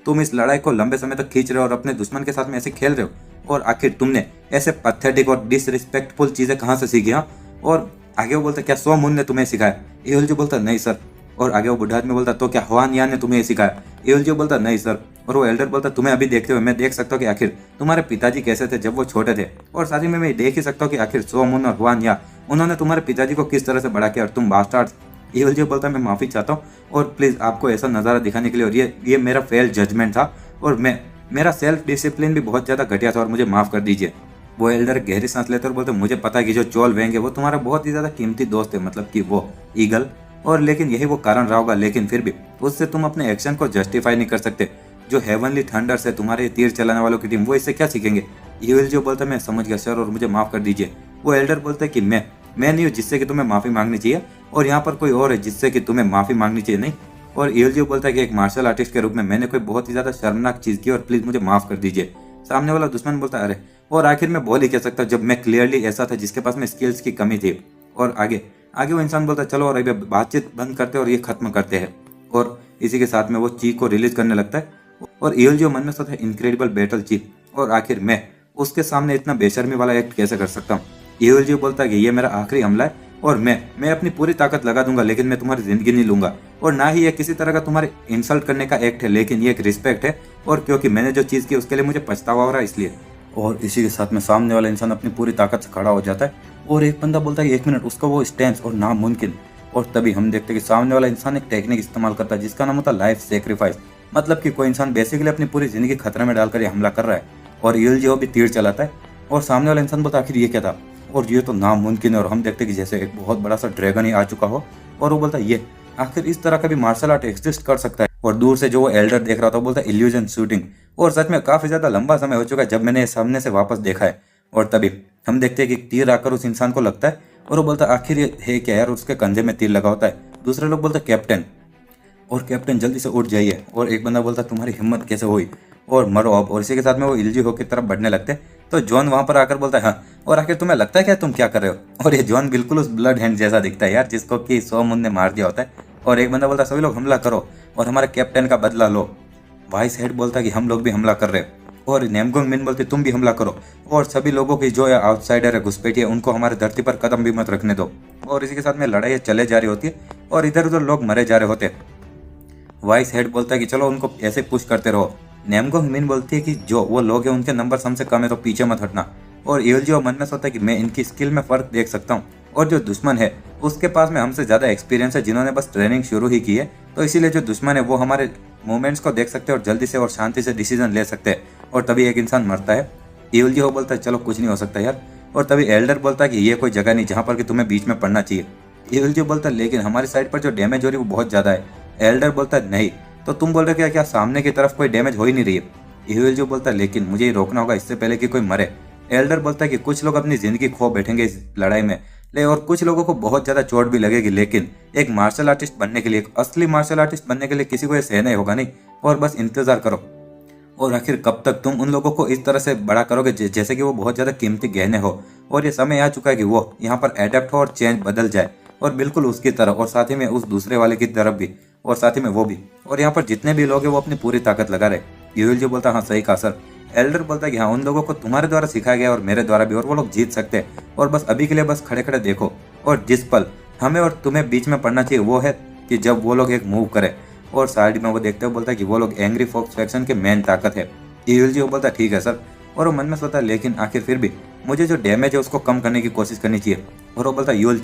[SPEAKER 1] तुम इस लड़ाई को लंबे समय तक खींच रहे हो और अपने दुश्मन के साथ में ऐसे खेल रहे हो। और आखिर तुमने ऐसे पैथेटिक और डिसरिस्पेक्टफुल चीजें कहाँ से सीखी। हाँ, और आगे वो बोलता क्या सो मुन ने तुम्हें सिखाया। एवल जो बोलता नहीं सर। और आगे वो बुढ़ा आदमी बोलता तो क्या हुआन यान ने तुम्हें सिखाया। एवल जो बोलता नहीं सर। और वो एल्डर बोलता तुम्हें अभी देखते हुए मैं देख सकता हूँ कि आखिर तुम्हारे पिताजी कैसे थे जब वो छोटे थे, और साथ ही में मैं देख ही सकता हूँ कि आखिर सो मुन और हुआन या उन्होंने तुम्हारे पिताजी को किस तरह से बड़ा किया और तुम बास्टार्ड्स। एवल जो बोलता मैं माफी चाहता हूँ और प्लीज आपको ऐसा नजारा दिखाने के लिए, और ये मेरा फेल जजमेंट था, और मेरा सेल्फ डिसिप्लिन भी बहुत ज्यादा घटिया था और मुझे माफ कर दीजिए। वो एल्डर गहरी सांस लेते और बोलते मुझे पता है कि जो चोल वेंग है वो तुम्हारा बहुत ही ज्यादा कीमती दोस्त है, मतलब कि वो ईगल, और लेकिन यही वो कारण रहा होगा, लेकिन फिर भी उससे तुम अपने एक्शन को जस्टिफाई नहीं कर सकते। जो हेवनली थंडर्स है तुम्हारे तीर चलाने वालों की टीम, वो इससे क्या सीखेंगे। ईविल जो बोलता है मैं समझ गया सर और मुझे माफ कर दीजिए। वो एल्डर बोलता है कि मैं नहीं हूँ जिससे कि तुम्हें माफी मांगनी चाहिए, और यहाँ पर कोई और है जिससे कि तुम्हें माफी मांगनी चाहिए नहीं। और ईविल जो बोलता है कि एक मार्शल आर्टिस्ट के रूप में मैंने कोई बहुत ही ज्यादा शर्मनाक चीज की और प्लीज मुझे माफ कर दीजिए। सामने वाला दुश्मन बोलता है अरे, और आखिर मैं बोल ही कह सकता जब मैं क्लियरली ऐसा था जिसके पास में स्किल्स की कमी थी। और आगे आगे वो इंसान बोलता है चलो और अभी बातचीत बंद करते हैं और ये खत्म करते हैं। और इसी के साथ में वो चीख को रिलीज करने लगता है। और ईविल जो मन में सोचता है इनक्रेडिबल बैटल चीफ, और आखिर मैं उसके सामने इतना बेशर्मी वाला एक्ट कैसे कर सकता हूँ। ईविल जो बोलता है कि ये मेरा आखिरी हमला है और मैं अपनी पूरी ताकत लगा दूंगा, लेकिन मैं तुम्हारी जिंदगी नहीं लूंगा, और ना ही ये किसी तरह का तुम्हारे इंसल्ट करने का एक्ट है, लेकिन ये एक रिस्पेक्ट है, और क्योंकि मैंने जो चीज की उसके लिए मुझे पछतावा हो रहा है इसलिए। और इसी के साथ में सामने वाला इंसान अपनी पूरी ताकत से खड़ा हो जाता है, और एक बंदा बोलता है 1 मिनट, उसका वो स्टैंस और नामुमकिन। और तभी हम देखते हैं कि सामने वाला इंसान एक टेक्निक इस्तेमाल करता है जिसका नाम होता है लाइफ सेक्रीफाइस, मतलब कि कोई इंसान बेसिकली अपनी पूरी जिंदगी खतरे में डालकर ये हमला कर रहा है। और ईविल जो भी तीर चलाता है, और सामने वाला इंसान बोलता है आखिर ये क्या था, और ये तो नामुमकिन है। और हम देखते हैं कि जैसे एक बहुत बड़ा सा ड्रैगन ही आ चुका हो, और वो बोलता है ये आखिर इस तरह का भी मार्शल आर्ट एग्जिस्ट कर सकता है। और दूर से जो वो एल्डर देख रहा था बोलता है इल्यूजन शूटिंग, और सच में काफी ज्यादा लंबा समय हो चुका है जब मैंने सामने से वापस देखा है। और तभी हम देखते हैं कि तीर आकर उस इंसान को लगता है, और वो बोलता है आखिर ये है क्या यार, उसके कंधे में तीर लगा होता है। दूसरे लोग बोलते हैं कैप्टन, और कैप्टन जल्दी से उठ जाइए। और एक बंदा बोलता तुम्हारी हिम्मत कैसे हुई, और मरो अब। और इसी के साथ में वो इल्जी हो की तरफ बढ़ने लगते हैं। तो जॉन वहां पर आकर बोलता है हाँ, और आखिर तुम्हें लगता है क्या तुम क्या कर रहे हो। और ये जॉन बिल्कुल उस ब्लड हैंड जैसा दिखता है यार, जिसको कि सो मुन ने मार दिया होता है। और एक बंदा बोलता है सभी लोग हमला करो और हमारे कैप्टन का बदला लो। वाइस हेड बोलता है कि हम लोग भी हमला कर रहे हैं। और नेमगोंग मिन बोलते तुम भी हमला करो, और सभी लोगों की जो आउटसाइडर है घुसपैठी है उनको हमारे धरती पर कदम भी मत रखने दो। और इसी के साथ में लड़ाई चले जा रही होती है, और इधर उधर लोग मरे जा रहे होते हैं। वाइस हेड बोलता है कि चलो उनको ऐसे पुश करते रहो। नेमगोंग मिन बोलती है कि जो वो लोग हैं उनके नंबर हमसे कम है तो पीछे मत हटना। और ईविल जो मन में सोचता है कि मैं इनकी स्किल में फर्क देख सकता हूँ, और जो दुश्मन है उसके पास में हमसे ज्यादा एक्सपीरियंस है, जिन्होंने बस ट्रेनिंग शुरू ही की है, तो इसीलिए जो दुश्मन है वो हमारे मूवमेंट्स को देख सकते हैं और जल्दी से और शांति से डिसीजन ले सकते हैं। और तभी एक इंसान मरता है। ईविल जो बोलता है चलो कुछ नहीं हो सकता यार। और तभी एल्डर बोलता है कि ये कोई जगह नहीं जहाँ पर कि तुम्हें बीच में पड़ना चाहिए। ईविल जो बोलता है लेकिन हमारी साइड पर जो डैमेज हो रही है वो बहुत ज्यादा है। एल्डर बोलता है नहीं, तो तुम बोल रहे हो क्या सामने की तरफ कोई डैमेज हो ही नहीं रही है। ईविल जो बोलता है लेकिन मुझे ये रोकना होगा इससे पहले कि कोई मरे। एल्डर बोलता है कि कुछ लोग अपनी जिंदगी खो बैठेंगे इस लड़ाई में, और कुछ लोगों को बहुत ज्यादा चोट भी लगेगी, लेकिन एक मार्शल आर्टिस्ट बनने के लिए, एक असली मार्शल आर्टिस्ट बनने के लिए किसी को ये सहना ही होगा नहीं, और बस इंतजार करो। और आखिर कब तक तुम उन लोगों को इस तरह से बड़ा करोगे जैसे कि वो बहुत ज्यादा कीमती गहने हो। और ये समय आ चुका है कि वो यहाँ पर एडेप्ट हो और चेंज बदल जाए, और बिल्कुल उसकी तरह, और साथ ही में उस दूसरे वाले की तरफ भी, और साथ ही में वो भी। और यहाँ पर जितने भी लोग हैं वो अपनी पूरी ताकत लगा रहे। ईविल जो बोलता है हाँ सही कहा सर। एल्डर बोलता है कि हाँ उन लोगों को तुम्हारे द्वारा सिखाया गया और मेरे द्वारा भी, और वो लोग जीत सकते हैं, और बस अभी के लिए बस खड़े खड़े देखो। और जिस पल हमें और तुम्हें बीच में पड़ना चाहिए वो है कि जब वो लोग एक मूव करे। और साइड में वो देखते हुए बोलता है कि वो लोग एंग्री फॉक्स फैक्शन के मेन ताकत है। ईविल जी वो बोलता है ठीक है सर। और वो मन में सोचता है लेकिन आखिर फिर भी मुझे जो डैमेज है उसको कम करने की कोशिश करनी चाहिए। और वो बोलता है यूल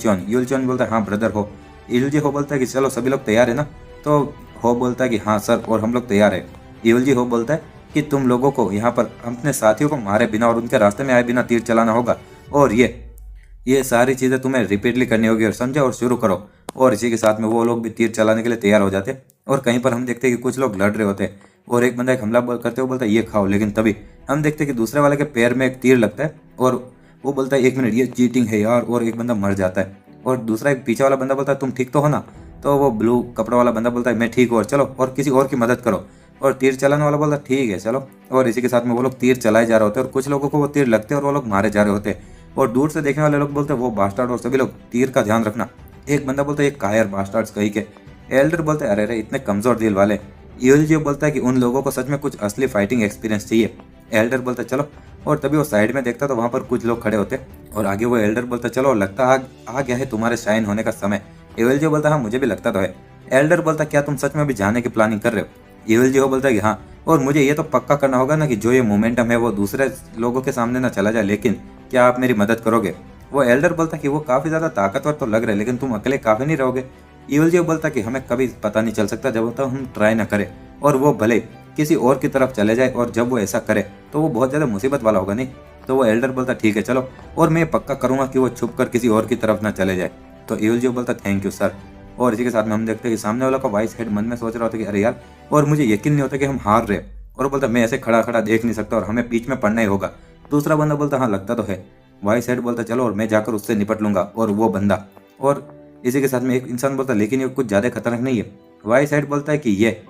[SPEAKER 1] चोन बोलता है हाँ ब्रदर हो। ईविल जी हो बोलता है कि चलो सभी लोग तैयार है ना। तो हो बोलता है कि हाँ सर और हम लोग तैयार है। ईविल जी हो बोलता है कि तुम लोगों को यहाँ पर अपने साथियों को मारे बिना और उनके रास्ते में आए बिना तीर चलाना होगा, और ये सारी चीजें तुम्हें रिपीटली करनी होगी, और समझो और शुरू करो। और इसी के साथ में वो लोग भी तीर चलाने के लिए तैयार हो जाते। और कहीं पर हम देखते हैं कि कुछ लोग लड़ रहे होते और एक बंदा एक हमला करते हुए बोलता है ये खाओ, लेकिन तभी हम देखते हैं कि दूसरे वाले के पैर में एक तीर लगता है और वो बोलता है 1 मिनट, ये चीटिंग है यार, और एक बंदा मर जाता है। और दूसरा एक पीछे वाला बंदा बोलता है तुम ठीक तो हो ना? तो वो ब्लू कपड़ा वाला बंदा बोलता है मैं ठीक हूँ, और चलो और किसी और की मदद करो। और तीर चलाने वाला बोलता है ठीक है चलो। और इसी के साथ में वो लोग तीर चलाए जा रहे होते हैं और कुछ लोगों को वो तीर लगते हैं और वो लोग मारे जा रहे होते हैं। और दूर से देखने वाले लोग बोलते हैं वो बास्टार्ड, और सभी लोग तीर का ध्यान रखना। एक बंदा बोलता है ये कायर बास्टार्ड्स कहीं के। एल्डर बोलते हैं अरे अरे इतने कमजोर दिल वाले। यूएलजी बोलता है कि उन लोगों को सच में कुछ असली फाइटिंग एक्सपीरियंस चाहिए। एल्डर बोलता है चलो। और तभी वो साइड में देखता तो वहां पर कुछ लोग खड़े होते और आगे वो एल्डर बोलता चलो लगता आ गया है तुम्हारे शाइन होने का समय। यूएलजी बोलता हाँ मुझे भी लगता तो है। एल्डर बोलता क्या तुम सच में भी जाने की प्लानिंग कर रहे हो? यूएलजी बोलता है कि हाँ, और मुझे ये तो पक्का करना होगा ना कि जो ये मोमेंटम है वो दूसरे लोगों के सामने ना चला जाए, लेकिन क्या आप मेरी मदद करोगे? वो एल्डर बोलता कि वो काफी ज्यादा ताकतवर तो लग रहे हैं, लेकिन तुम अकेले काफी नहीं रहोगे। ईवल बोलता कि हमें कभी पता नहीं चल सकता जब तक हम ट्राई ना करें, और वो भले किसी और की तरफ चले जाए, और जब वो ऐसा करे तो वो बहुत ज्यादा मुसीबत वाला होगा नहीं। तो वो एल्डर बोलता ठीक है चलो, और मैं पक्का करूंगा कि वो छुप कर किसी और की तरफ ना चले जाए। तो ईवल बोलता थैंक यू सर। और इसी के साथ में हम देखते हैं कि सामने वाला का वाइस हेड मन में सोच रहा होता है कि अरे यार, और मुझे यकीन नहीं होता कि हम हार रहे। और बोलता मैं ऐसे खड़ा खड़ा देख नहीं सकता और हमें बीच में पड़ना ही होगा। दूसरा बंदा बोलता हाँ लगता तो है। वाइस हेड बोलता चलो और मैं जाकर उससे निपट लूंगा, और वो बंदा। और इसी के साथ में एक इंसान बोलता लेकिन ये कुछ ज्यादा खतरनाक नहीं है। वाइस हेड बोलता है कि ये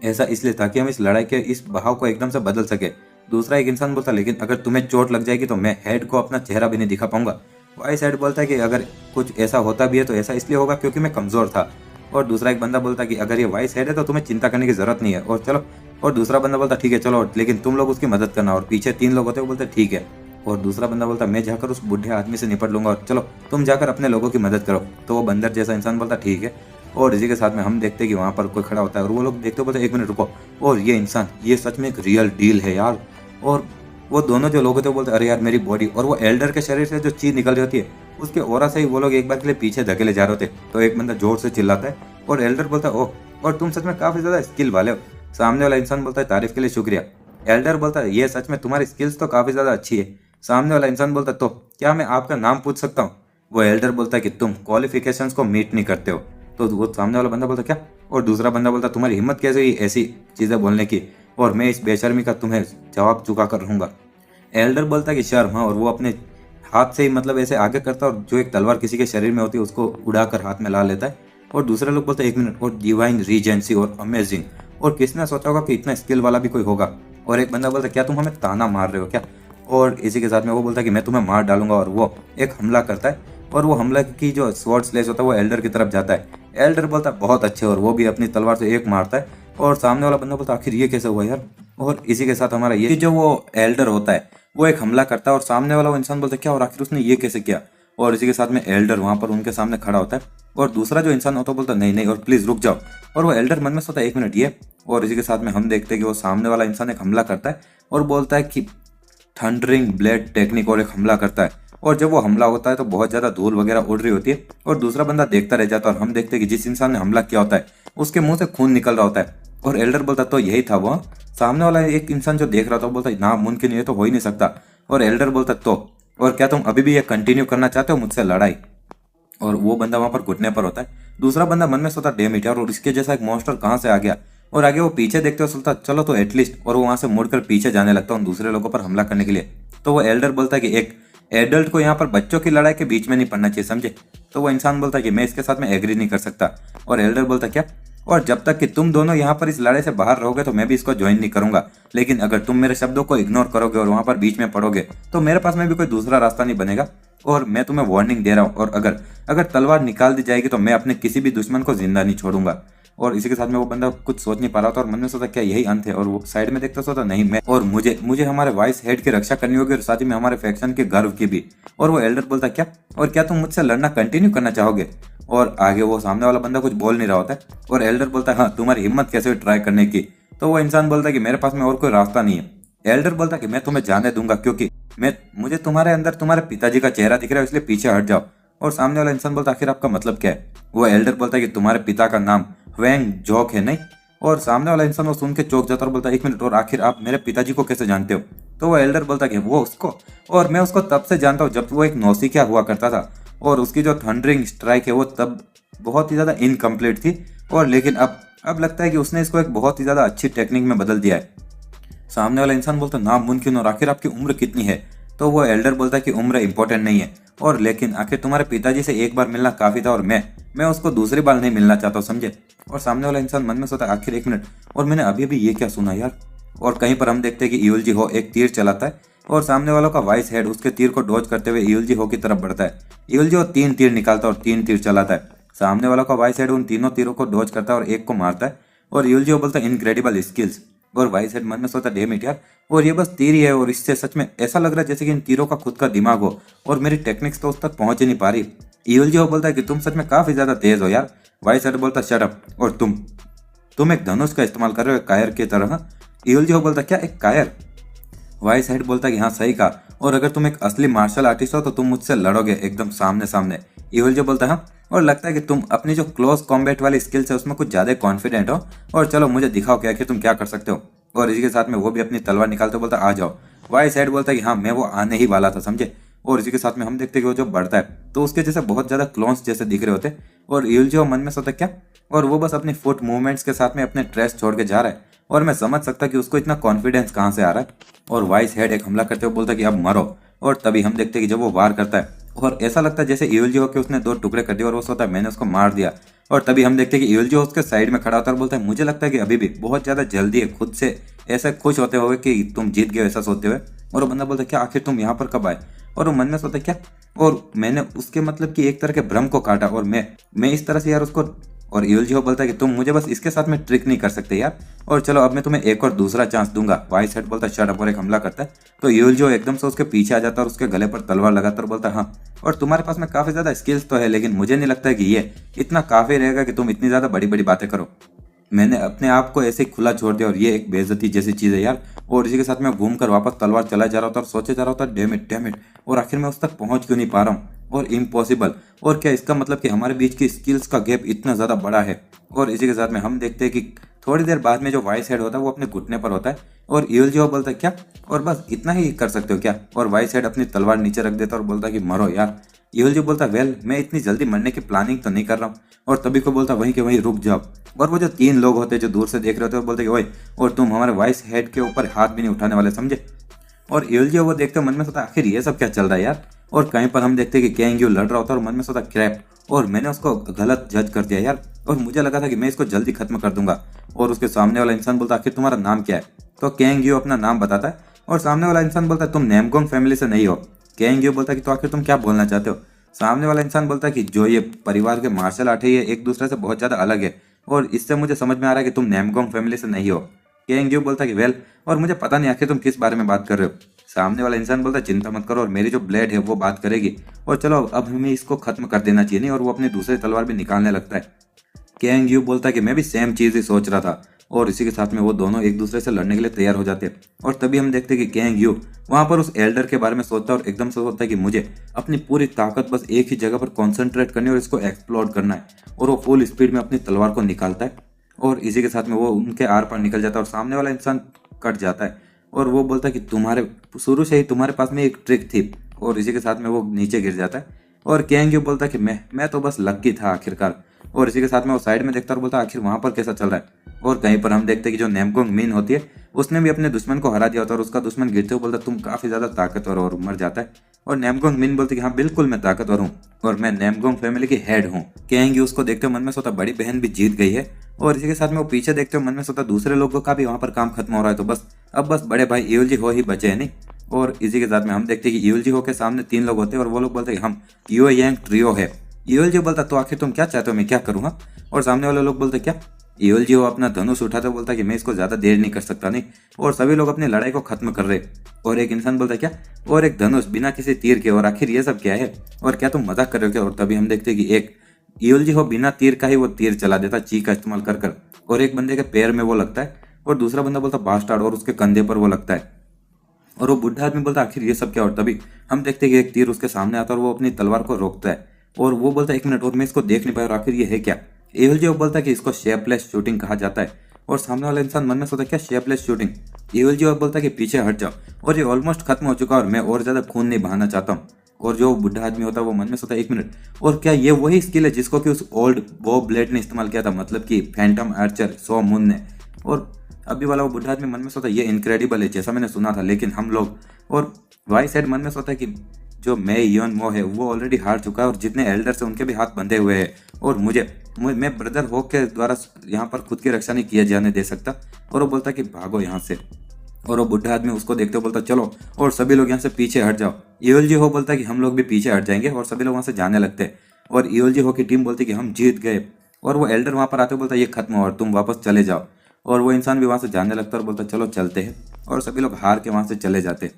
[SPEAKER 1] ऐसा इसलिए ताकि हम इस लड़ाई के इस बहाव को एकदम से बदल सके। दूसरा एक इंसान बोलता लेकिन अगर तुम्हें चोट लग जाएगी तो मैं हेड को अपना चेहरा भी नहीं दिखा पाऊंगा। वाइस हेड बोलता है कि अगर कुछ ऐसा होता भी है तो ऐसा इसलिए होगा क्योंकि मैं कमजोर था। और दूसरा एक बंदा बोलता कि अगर ये वाइस हेड है तो तुम्हें चिंता करने की जरूरत नहीं है, और चलो। और दूसरा बंदा बोलता ठीक है चलो, लेकिन तुम लोग उसकी मदद करना। और पीछे 3 लोग होते हैं, वो बोलते ठीक है। और दूसरा बंदा बोलता मैं जाकर उस बुढ़े आदमी से निपट लूंगा, और चलो तुम जाकर अपने लोगों की मदद करो। तो वो बंदर जैसा इंसान बोलता ठीक है। और इसी के साथ में हम देखते हैं कि वहां पर कोई खड़ा होता है, और वो लोग देखते बोलते 1 मिनट रुको, और ये इंसान ये सच में एक रियल डील है यार। और वो दोनों जो लोग होते हैं बोलते अरे यार मेरी बॉडी, और वो एल्डर के शरीर से जो चीज निकल रही होती है उसके ओरा से ही वो लोग एक बार के लिए पीछे धकेले जा रहे होते। तो एक बंदा जोर से चिल्लाता है और एल्डर बोलता है ओह, और तुम सच में काफी ज्यादा स्किल वाले हो। सामने वाला इंसान बोलता है तारीफ के लिए शुक्रिया। एल्डर बोलता है ये सच में तुम्हारी स्किल्स तो काफी ज्यादा अच्छी है। सामने वाला इंसान बोलता है तो क्या मैं आपका नाम पूछ सकता हूँ? वो एल्डर बोलता है कि तुम क्वालिफिकेशंस को मीट नहीं करते हो। तो वो सामने वाला बंदा बोलता क्या? और दूसरा बंदा बोलता तुम्हारी हिम्मत कैसे हुई ऐसी चीजें बोलने की, और मैं इस बेशर्मी का तुम्हें जवाब चुका कर रहूंगा। एल्डर बोलता है कि शर्म, हाँ। और वो अपने हाथ से ही मतलब ऐसे आगे करता है और जो एक तलवार किसी के शरीर में होती है उसको उड़ाकर हाथ में ला लेता है। और दूसरे लोग बोलते हैं 1 मिनट, और डिवाइन रीजेंसी और अमेजिंग, और किसने सोचा होगा कि इतना स्किल वाला भी कोई होगा। और एक बंदा बोलता है क्या तुम हमें ताना मार रहे हो क्या? और इसी के साथ में वो बोलता है कि मैं तुम्हें मार डालूंगा, और वो एक हमला करता है। और वो हमला की जो स्वॉर्ड स्लेश होता है वो एल्डर की तरफ जाता है। एल्डर बोलता है बहुत अच्छे, और वो भी अपनी तलवार से एक मारता है। और सामने वाला बंदा बोलता है आखिर ये कैसे हुआ यार? और इसी के साथ हमारा ये जो वो एल्डर होता है वो एक हमला करता है, और सामने वाला वो इंसान बोलता है क्या, और आखिर उसने ये कैसे किया? और इसी के साथ में एल्डर वहां पर उनके सामने खड़ा होता है, और दूसरा जो इंसान होता है बोलता है नहीं नहीं, और प्लीज रुक जाओ। और वो एल्डर मन में सोचता है 1 मिनट ये। और इसी के साथ में हम देखते हैं कि वो सामने वाला इंसान एक हमला करता है और बोलता है कि थंडरिंग ब्लेड टेक्निक, और एक हमला करता है। और जब वो हमला होता है तो बहुत ज्यादा धूल वगैरह उड़ रही होती है, और दूसरा बंदा देखता रह जाता है। और हम देखते हैं कि जिस इंसान ने हमला किया होता है उसके मुंह से खून निकल रहा होता है। और एल्डर बोलता तो यही था वो। सामने वाला एक इंसान जो देख रहा था बोलता ना मुमकिन, ये तो हो ही नहीं सकता। और एल्डर बोलता तो और क्या तुम अभी भी ये कंटिन्यू करना चाहते हो मुझसे लड़ाई? और वो बंदा वहां पर घुटने पर होता है। दूसरा बंदा मन में सोचता डैम इट यार, और इसके जैसा एक मॉन्स्टर कहां से आ गया? और आगे वो पीछे देखते हो सोचता चलो तो एटलीस्ट, और वो वहां से मुड़कर पीछे जाने लगता है उन दूसरे लोगों पर हमला करने के लिए। तो वो एल्डर बोलता है कि एक एडल्ट को यहाँ पर बच्चों की लड़ाई के बीच में नहीं पड़ना चाहिए, समझे? तो वो इंसान बोलता है कि मैं इसके साथ में एग्री नहीं कर सकता। और एल्डर बोलता क्या, और जब तक कि तुम दोनों यहाँ पर इस लड़ाई से बाहर रहोगे तो मैं भी इसको ज्वाइन नहीं करूंगा, लेकिन अगर तुम मेरे शब्दों को इग्नोर करोगे और वहां पर बीच में पड़ोगे तो मेरे पास में भी कोई दूसरा रास्ता नहीं बनेगा। और मैं तुम्हें वार्निंग दे रहा हूँ, और अगर अगर तलवार निकाल दी जाएगी तो मैं अपने किसी भी दुश्मन को जिंदा नहीं छोड़ूंगा। और इसी के साथ में वो बंदा कुछ सोच नहीं पा रहा था, और मन में सोचा क्या यही अंत है? और वो साइड में देखता सोचा नहीं, मैं और मुझे हमारे वाइस हेड की रक्षा करनी होगी, और साथ ही में हमारे फैक्शन के गर्व की भी। और वो एल्डर बोलता क्या, और क्या तुम मुझसे लड़ना कंटिन्यू करना चाहोगे? और आगे वो सामने वाला बंदा कुछ बोल नहीं रहा होता है, और एल्डर बोलता है हाँ तुम्हारी हिम्मत कैसे हुई ट्राई करने की? तो वो इंसान बोलता है कि मेरे पास में और कोई रास्ता नहीं है। एल्डर बोलता है कि मैं तुम्हें जाने दूंगा क्योंकि मुझे तुम्हारे अंदर तुम्हारे पिताजी का चेहरा दिख रहा है, इसलिए पीछे हट जाओ। और सामने वाला इंसान बोलता है आखिर आपका मतलब क्या है? वो एल्डर बोलता है कि तुम्हारे पिता का नाम वेंग जोक है नहीं? और सामने वाला इंसान वो सुन के चौंक जाता है और बोलता है 1 मिनट, और आखिर आप मेरे पिताजी को कैसे जानते हो? तो वो एल्डर बोलता है कि वो उसको, और मैं उसको तब से जानता हूँ जब वो एक नौसिखिया हुआ करता था, और उसकी जो थंडरिंग स्ट्राइक है वो तब बहुत ही ज़्यादा इनकम्प्लीट थी। और लेकिन अब लगता है कि उसने इसको एक बहुत ही ज़्यादा अच्छी टेक्निक में बदल दिया है। सामने वाला इंसान बोलता नामुमकिन और आखिर आपकी उम्र कितनी है? तो वो एल्डर बोलता है कि उम्र इंपॉर्टेंट नहीं है, और लेकिन आखिर तुम्हारे पिताजी से एक बार मिलना काफ़ी था और मैं उसको दूसरी बार नहीं मिलना चाहता हूँ, समझे? और सामने वाला इंसान मन में सोचता है आखिर 1 मिनट, और मैंने अभी अभी ये क्या सुना यार। और कहीं पर हम देखते हैं कि ईयुल जी हो एक तीर चलाता है और सामने वालों का वाइस हेड उसके तीर को डॉज करते हुए ईयुल जी हो की तरफ बढ़ता है। ईयुल जी हो 3 तीर निकालता है और 3 तीर चलाता है। सामने वालों का वाइस हेड उन तीनों तीरों को डॉज करता है और एक को मारता है। और ईयुल जी हो बोलता है इनक्रेडिबल स्किल्स। और वाइस हेड मन में सोचता डैम इट यार, और ये बस तीर ही है और इससे सच में ऐसा लग रहा है जैसे कि इन तीरों का खुद का दिमाग हो और मेरी टेक्निक्स तो उस तक पहुंच ही नहीं पा रही। ईयुल जी हो बोलता है कि तुम सच में काफी ज्यादा तेज हो यार। वाइस हेड बोलता शट अप, और तुम एक धनुष का इस्तेमाल कर रहे हो एक कायर की तरह। ईयुल जी हो बोलता क्या एक कायर? वाइस हेड बोलता है कि हाँ सही कहा, और अगर तुम एक असली मार्शल आर्टिस्ट हो तो तुम मुझसे लड़ोगे एकदम सामने सामने। ईहुल जो बोलता है हाँ, और लगता है कि तुम अपनी जो क्लोज कॉम्बैट वाली स्किल्स है उसमें कुछ ज्यादा कॉन्फिडेंट हो, और चलो मुझे दिखाओ कि आखिर तुम क्या कर सकते हो। और इसी के साथ में वो भी अपनी तलवार निकालते बोलता आ जाओ। वाइस हेड बोलता है कि हाँ मैं वो आने ही वाला था, समझे? और इसी के साथ में हम देखते हैं कि वो जो बढ़ता है तो उसके जैसे बहुत ज्यादा क्लोन्स जैसे दिख रहे होते, और ईहुल जो मन में सोचता क्या, और वो बस अपनी फुट मूवमेंट्स के साथ में अपने ट्रेस छोड़ के जा रहा है। और मैं समझ सकता कि उसको इतना कॉन्फिडेंस कहाँ से आ रहा है। और वाइस हेड एक हमला करते हुए बोलता है कि अब मरो। और तभी हम देखते हैं कि जब वो वार करता है और ऐसा लगता है जैसे ईविल जो होकर उसने 2 टुकड़े कर दिए और वो सोचता है मैंने उसको मार दिया। और तभी हम देखते हैं कि ईविल जो उसके साइड में खड़ा होता है और बोलता है मुझे लगता है कि अभी भी बहुत ज्यादा जल्दी है खुद से ऐसा खुश होते हुए कि तुम जीत गए ऐसा सोचते हुए। और वो बंदा बोलता है क्या आखिर तुम यहाँ पर कब आए? और वो मन में सोचता है क्या, और मैंने उसके मतलब कि एक तरह के भ्रम को काटा, और मैं इस तरह से यार उसको। और ईविल जो बोलता है कि तुम मुझे बस इसके साथ में ट्रिक नहीं कर सकते यार, और चलो अब मैं तुम्हें एक और दूसरा चांस दूंगा। वाइस हेड बोलता है शट अप, और एक हमला करता है। तो यूल जो एकदम से उसके पीछे आ जाता है और उसके गले पर तलवार लगाता और बोलता है हाँ, और तुम्हारे पास में काफी ज्यादा स्किल्स तो है, लेकिन मुझे नहीं लगता है कि ये इतना काफी रहेगा कि तुम इतनी ज्यादा बड़ी बड़ी बातें करो। मैंने अपने आप को ऐसे ही खुला छोड़ दिया और ये एक बेइज्जती जैसी चीज है यार। और इसी के साथ मैं घूम कर वापस तलवार चला जा रहा था और सोचे जा रहा था डैम इट, और आखिर मैं उस तक पहुंच क्यों नहीं पा रहा हूँ, और इम्पॉसिबल। और क्या इसका मतलब कि हमारे बीच की स्किल्स का गैप इतना ज्यादा बड़ा है। और इसी के साथ में हम देखते हैं कि थोड़ी देर बाद में जो वाइस हेड होता है वो अपने घुटने पर होता है, और ईविल जो बोलता है क्या, और बस इतना ही कर सकते हो क्या? और वाइस हेड अपनी तलवार नीचे रख देता और बोलता है कि मरो यार। ईविल जो बोलता है वेल मैं इतनी जल्दी मरने की प्लानिंग तो नहीं कर रहा हूँ। और तभी को बोलता वहीं के वहीं रुक जाओ। और वो जो 3 लोग होते हैं जो दूर से देख रहे होते हैं वो बोलते कि ओए, और तुम हमारे वाइस हेड के ऊपर हाथ भी नहीं उठाने वाले, समझे? और ईविल जो वो देखते मन में सोचता आखिर ये सब क्या चल रहा है यार। और कहीं पर हम देखते हैं कि कैंग यू लड़ रहा होता है और मन में सोचता क्रैप, और मैंने उसको गलत जज कर दिया यार, और मुझे लगा था कि मैं इसको जल्दी खत्म कर दूंगा। और उसके सामने वाला इंसान बोलता आखिर तुम्हारा नाम क्या है? तो कैंग यू अपना नाम बताता है, और सामने वाला इंसान बोलता है तुम नेमगोंग फैमिली से नहीं हो। कैंग यू बोलता है कि तो आखिर तुम क्या बोलना चाहते हो? सामने वाला इंसान बोलता है कि जो ये परिवार के मार्शल आर्ट है ये एक दूसरे से बहुत ज्यादा अलग है, और इससे मुझे समझ में आ रहा है कि तुम नेमगोंग फैमिली से नहीं हो। कैंग यू बोलता है कि वेल, और मुझे पता नहीं आखिर तुम किस बारे में बात कर रहे हो। सामने वाला इंसान बोलता है चिंता मत करो, और मेरी जो ब्लेड है वो बात करेगी, और चलो अब हमें इसको खत्म कर देना चाहिए नहीं। और वो अपनी दूसरी तलवार भी निकालने लगता है। कैंग यू बोलता है कि मैं भी सेम चीज ही सोच रहा था, और इसी के साथ में वो दोनों एक दूसरे से लड़ने के लिए तैयार हो जाते हैं। और तभी हम देखते हैं कि कैंग यू वहां पर उस एल्डर के बारे में सोचता है और एकदम से सोचता है कि मुझे अपनी पूरी ताकत बस एक ही जगह पर कॉन्सेंट्रेट करनी है और इसको एक्सप्लोर करना है। और वो फुल स्पीड में अपनी तलवार को निकालता है, और इसी के साथ में वो उनके आर पार निकल जाता है और सामने वाला इंसान कट जाता है। और वो बोलता है कि तुम्हारे शुरू से ही तुम्हारे पास में एक ट्रिक थी, और इसी के साथ में वो नीचे गिर जाता है। और कैंग यू बोलता है कि मैं तो बस लक्की था आखिरकार। और इसी के साथ में वो साइड में देखता है और बोलता है आखिर वहां पर कैसा चल रहा है। और कहीं पर हम देखते हैं कि जो नेमगोंग मिन होती है उसने भी अपने दुश्मन को हरा दिया होता है, और उसका दुश्मन गिरते हुए बोलता है तुम काफी ज्यादा ताकतवर हो, और मर जाता है। और नेमगोंग मिन बोलती है कि हाँ बिल्कुल मैं ताकतवर हूँ, और मैं नेमगोंग फैमिली की हेड हूँ। कैंग यू उसको देखते हुए मन में सोता बड़ी बहन भी जीत गई है। और इसी के साथ में वो पीछे देखते हुए मन में सोता दूसरे लोगों का भी वहां पर काम खत्म हो रहा है, तो बस बड़े भाई ईविल जी हो ही बचे हैं नहीं। और इसी के साथ में हम देखते हैं कि ईविल जी हो के सामने 3 लोग होते हैं, और वो लोग बोलते हैं कि हम यो यांग ट्रियो है। ईविल जी बोलता तो आखिर तुम क्या चाहते हो, मैं क्या करूँ? हाँ। और सामने वाले लोग बोलते क्या? ईविल जी वो अपना धनुष उठाता बोलता कि मैं इसको ज्यादा देर नहीं कर सकता नहीं। और सभी लोग अपनी लड़ाई को खत्म कर रहे। और एक इंसान बोलता क्या, और एक धनुष बिना किसी तीर के, और आखिर ये सब क्या है, और क्या तुम मजाक कर रहे हो क्या? और तभी हम देखते हैं कि एक ईविल जी हो बिना तीर का ही वो तीर चला देता ची का इस्तेमाल कर, और एक बंदे के पैर में वो लगता है, और दूसरा बंदा बोलता बास्टार्ड, और उसके कंधे पर वो लगता है। और वो बुढ़ा आदमी बोलता आखिर ये सब क्या? और तभी हम देखते हैं कि एक तीर उसके सामने आता है और वो अपनी तलवार को रोकता है, और वो बोलता है 1 मिनट, और मैं इसको देख नहीं पाया, और आखिर ये है क्या? एविल जो बोलता है कि इसको शेपलेस शूटिंग कहा जाता है। और सामने वाला इंसान मन में सोचता है क्या शेपलेस शूटिंग? एविल जो बोलता है कि पीछे हट जाओ, और ये ऑलमोस्ट खत्म हो चुका है और मैं और ज्यादा खून नहीं बहाना चाहता हूँ। और जो बुढ़ा आदमी होता है वो मन में सोचता है 1 मिनट, और क्या ये वही स्किल है जिसको कि उस ओल्ड बॉब ब्लेड ने इस्तेमाल किया था, मतलब कि फैंटम आर्चर सो मून ने। और अभी वाला वो बुढ़ा आदमी मन में सोचता है ये इनक्रेडिबल है, जैसा मैंने सुना था, लेकिन हम लोग। और वाई साइड मन में सोचता है कि जो मे योन मो है वो ऑलरेडी हार चुका है, और जितने एल्डर्स हैं उनके भी हाथ बंधे हुए हैं, और मैं ब्रदर हॉक के द्वारा यहाँ पर खुद की रक्षा नहीं किया जाने दे सकता। और वो बोलता कि भागो यहाँ से, और वो बुढ़ा आदमी उसको देखते हुए बोलता चलो, और सभी लोग यहाँ से पीछे हट जाओ। ईवल जी हो बोलता कि हम लोग भी पीछे हट जाएंगे, और सभी लोग वहाँ से जाने लगते हैं। और ईवल जी हो की टीम बोलती कि हम जीत गए, और वो एल्डर वहाँ पर आते हुए बोलता ये खत्म हो और तुम वापस चले जाओ। और वो इंसान भी वहाँ से जाने लगता है और बोलता चलो चलते हैं, और सभी लोग हार के वहाँ से चले जाते।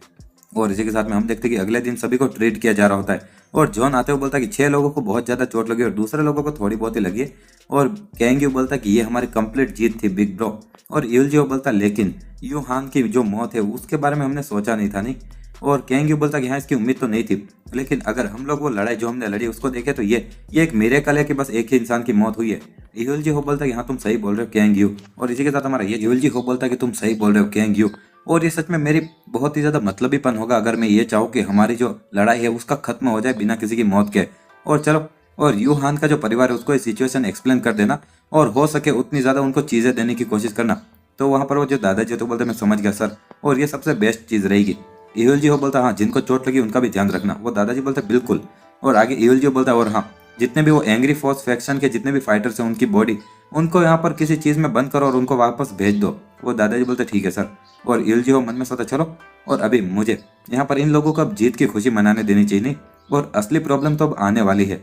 [SPEAKER 1] और इसी के साथ में हम देखते हैं कि अगले दिन सभी को ट्रीट किया जा रहा होता है, और जॉन आते हुए बोलता है कि 6 लोगों को बहुत ज़्यादा चोट लगी और दूसरे लोगों को थोड़ी बहुत ही लगी है। और कैंग यू बोलता है कि ये हमारी कंप्लीट जीत थी बिग ब्रो। और यूल जी बोलता लेकिन यू हान की जो मौत है उसके बारे में हमने सोचा नहीं था, नहीं। और कैंग यू बोलता कि हाँ इसकी उम्मीद तो नहीं थी, लेकिन अगर हम लोग वो लड़ाई जो हमने लड़ी उसको देखे तो ये एक मिरेकल है कि बस एक ही इंसान की मौत हुई है। यूल जी हो बोलता कि हाँ तुम सही बोल रहे हो कैंग यू। और इसी के साथ हमारा ये यूल जी हो बोलता कि तुम सही बोल रहे हो कैंग यू, और ये सच में मेरी बहुत ही ज़्यादा मतलबीपन होगा अगर मैं ये चाहूँ कि हमारी जो लड़ाई है उसका खत्म हो जाए बिना किसी की मौत के। और चलो, और यू हान का जो परिवार है उसको ये सिचुएशन एक्सप्लेन कर देना, और हो सके उतनी ज़्यादा उनको चीज़ें देने की कोशिश करना। तो वहाँ पर वो जो दादाजी तो बोलते मैं समझ गया सर, और ये सबसे बेस्ट चीज़ रहेगी। ईवल जी हो बोलता हाँ जिनको चोट लगी उनका भी ध्यान रखना। वो दादाजी बोलते बिल्कुल। और आगे ईवल जी बोलता और हाँ जितने भी वो एंग्री फोर्स फैक्शन के जितने भी फाइटर्स हैं उनकी बॉडी उनको यहाँ पर किसी चीज़ में बंद करो और उनको वापस भेज दो। वो दादाजी बोलते ठीक है सर। और ईवल जी हो मन में सोचा चलो, और अभी मुझे यहाँ पर इन लोगों को अब जीत की खुशी मनाने देनी चाहिए, नहीं, और असली प्रॉब्लम तो अब आने वाली है।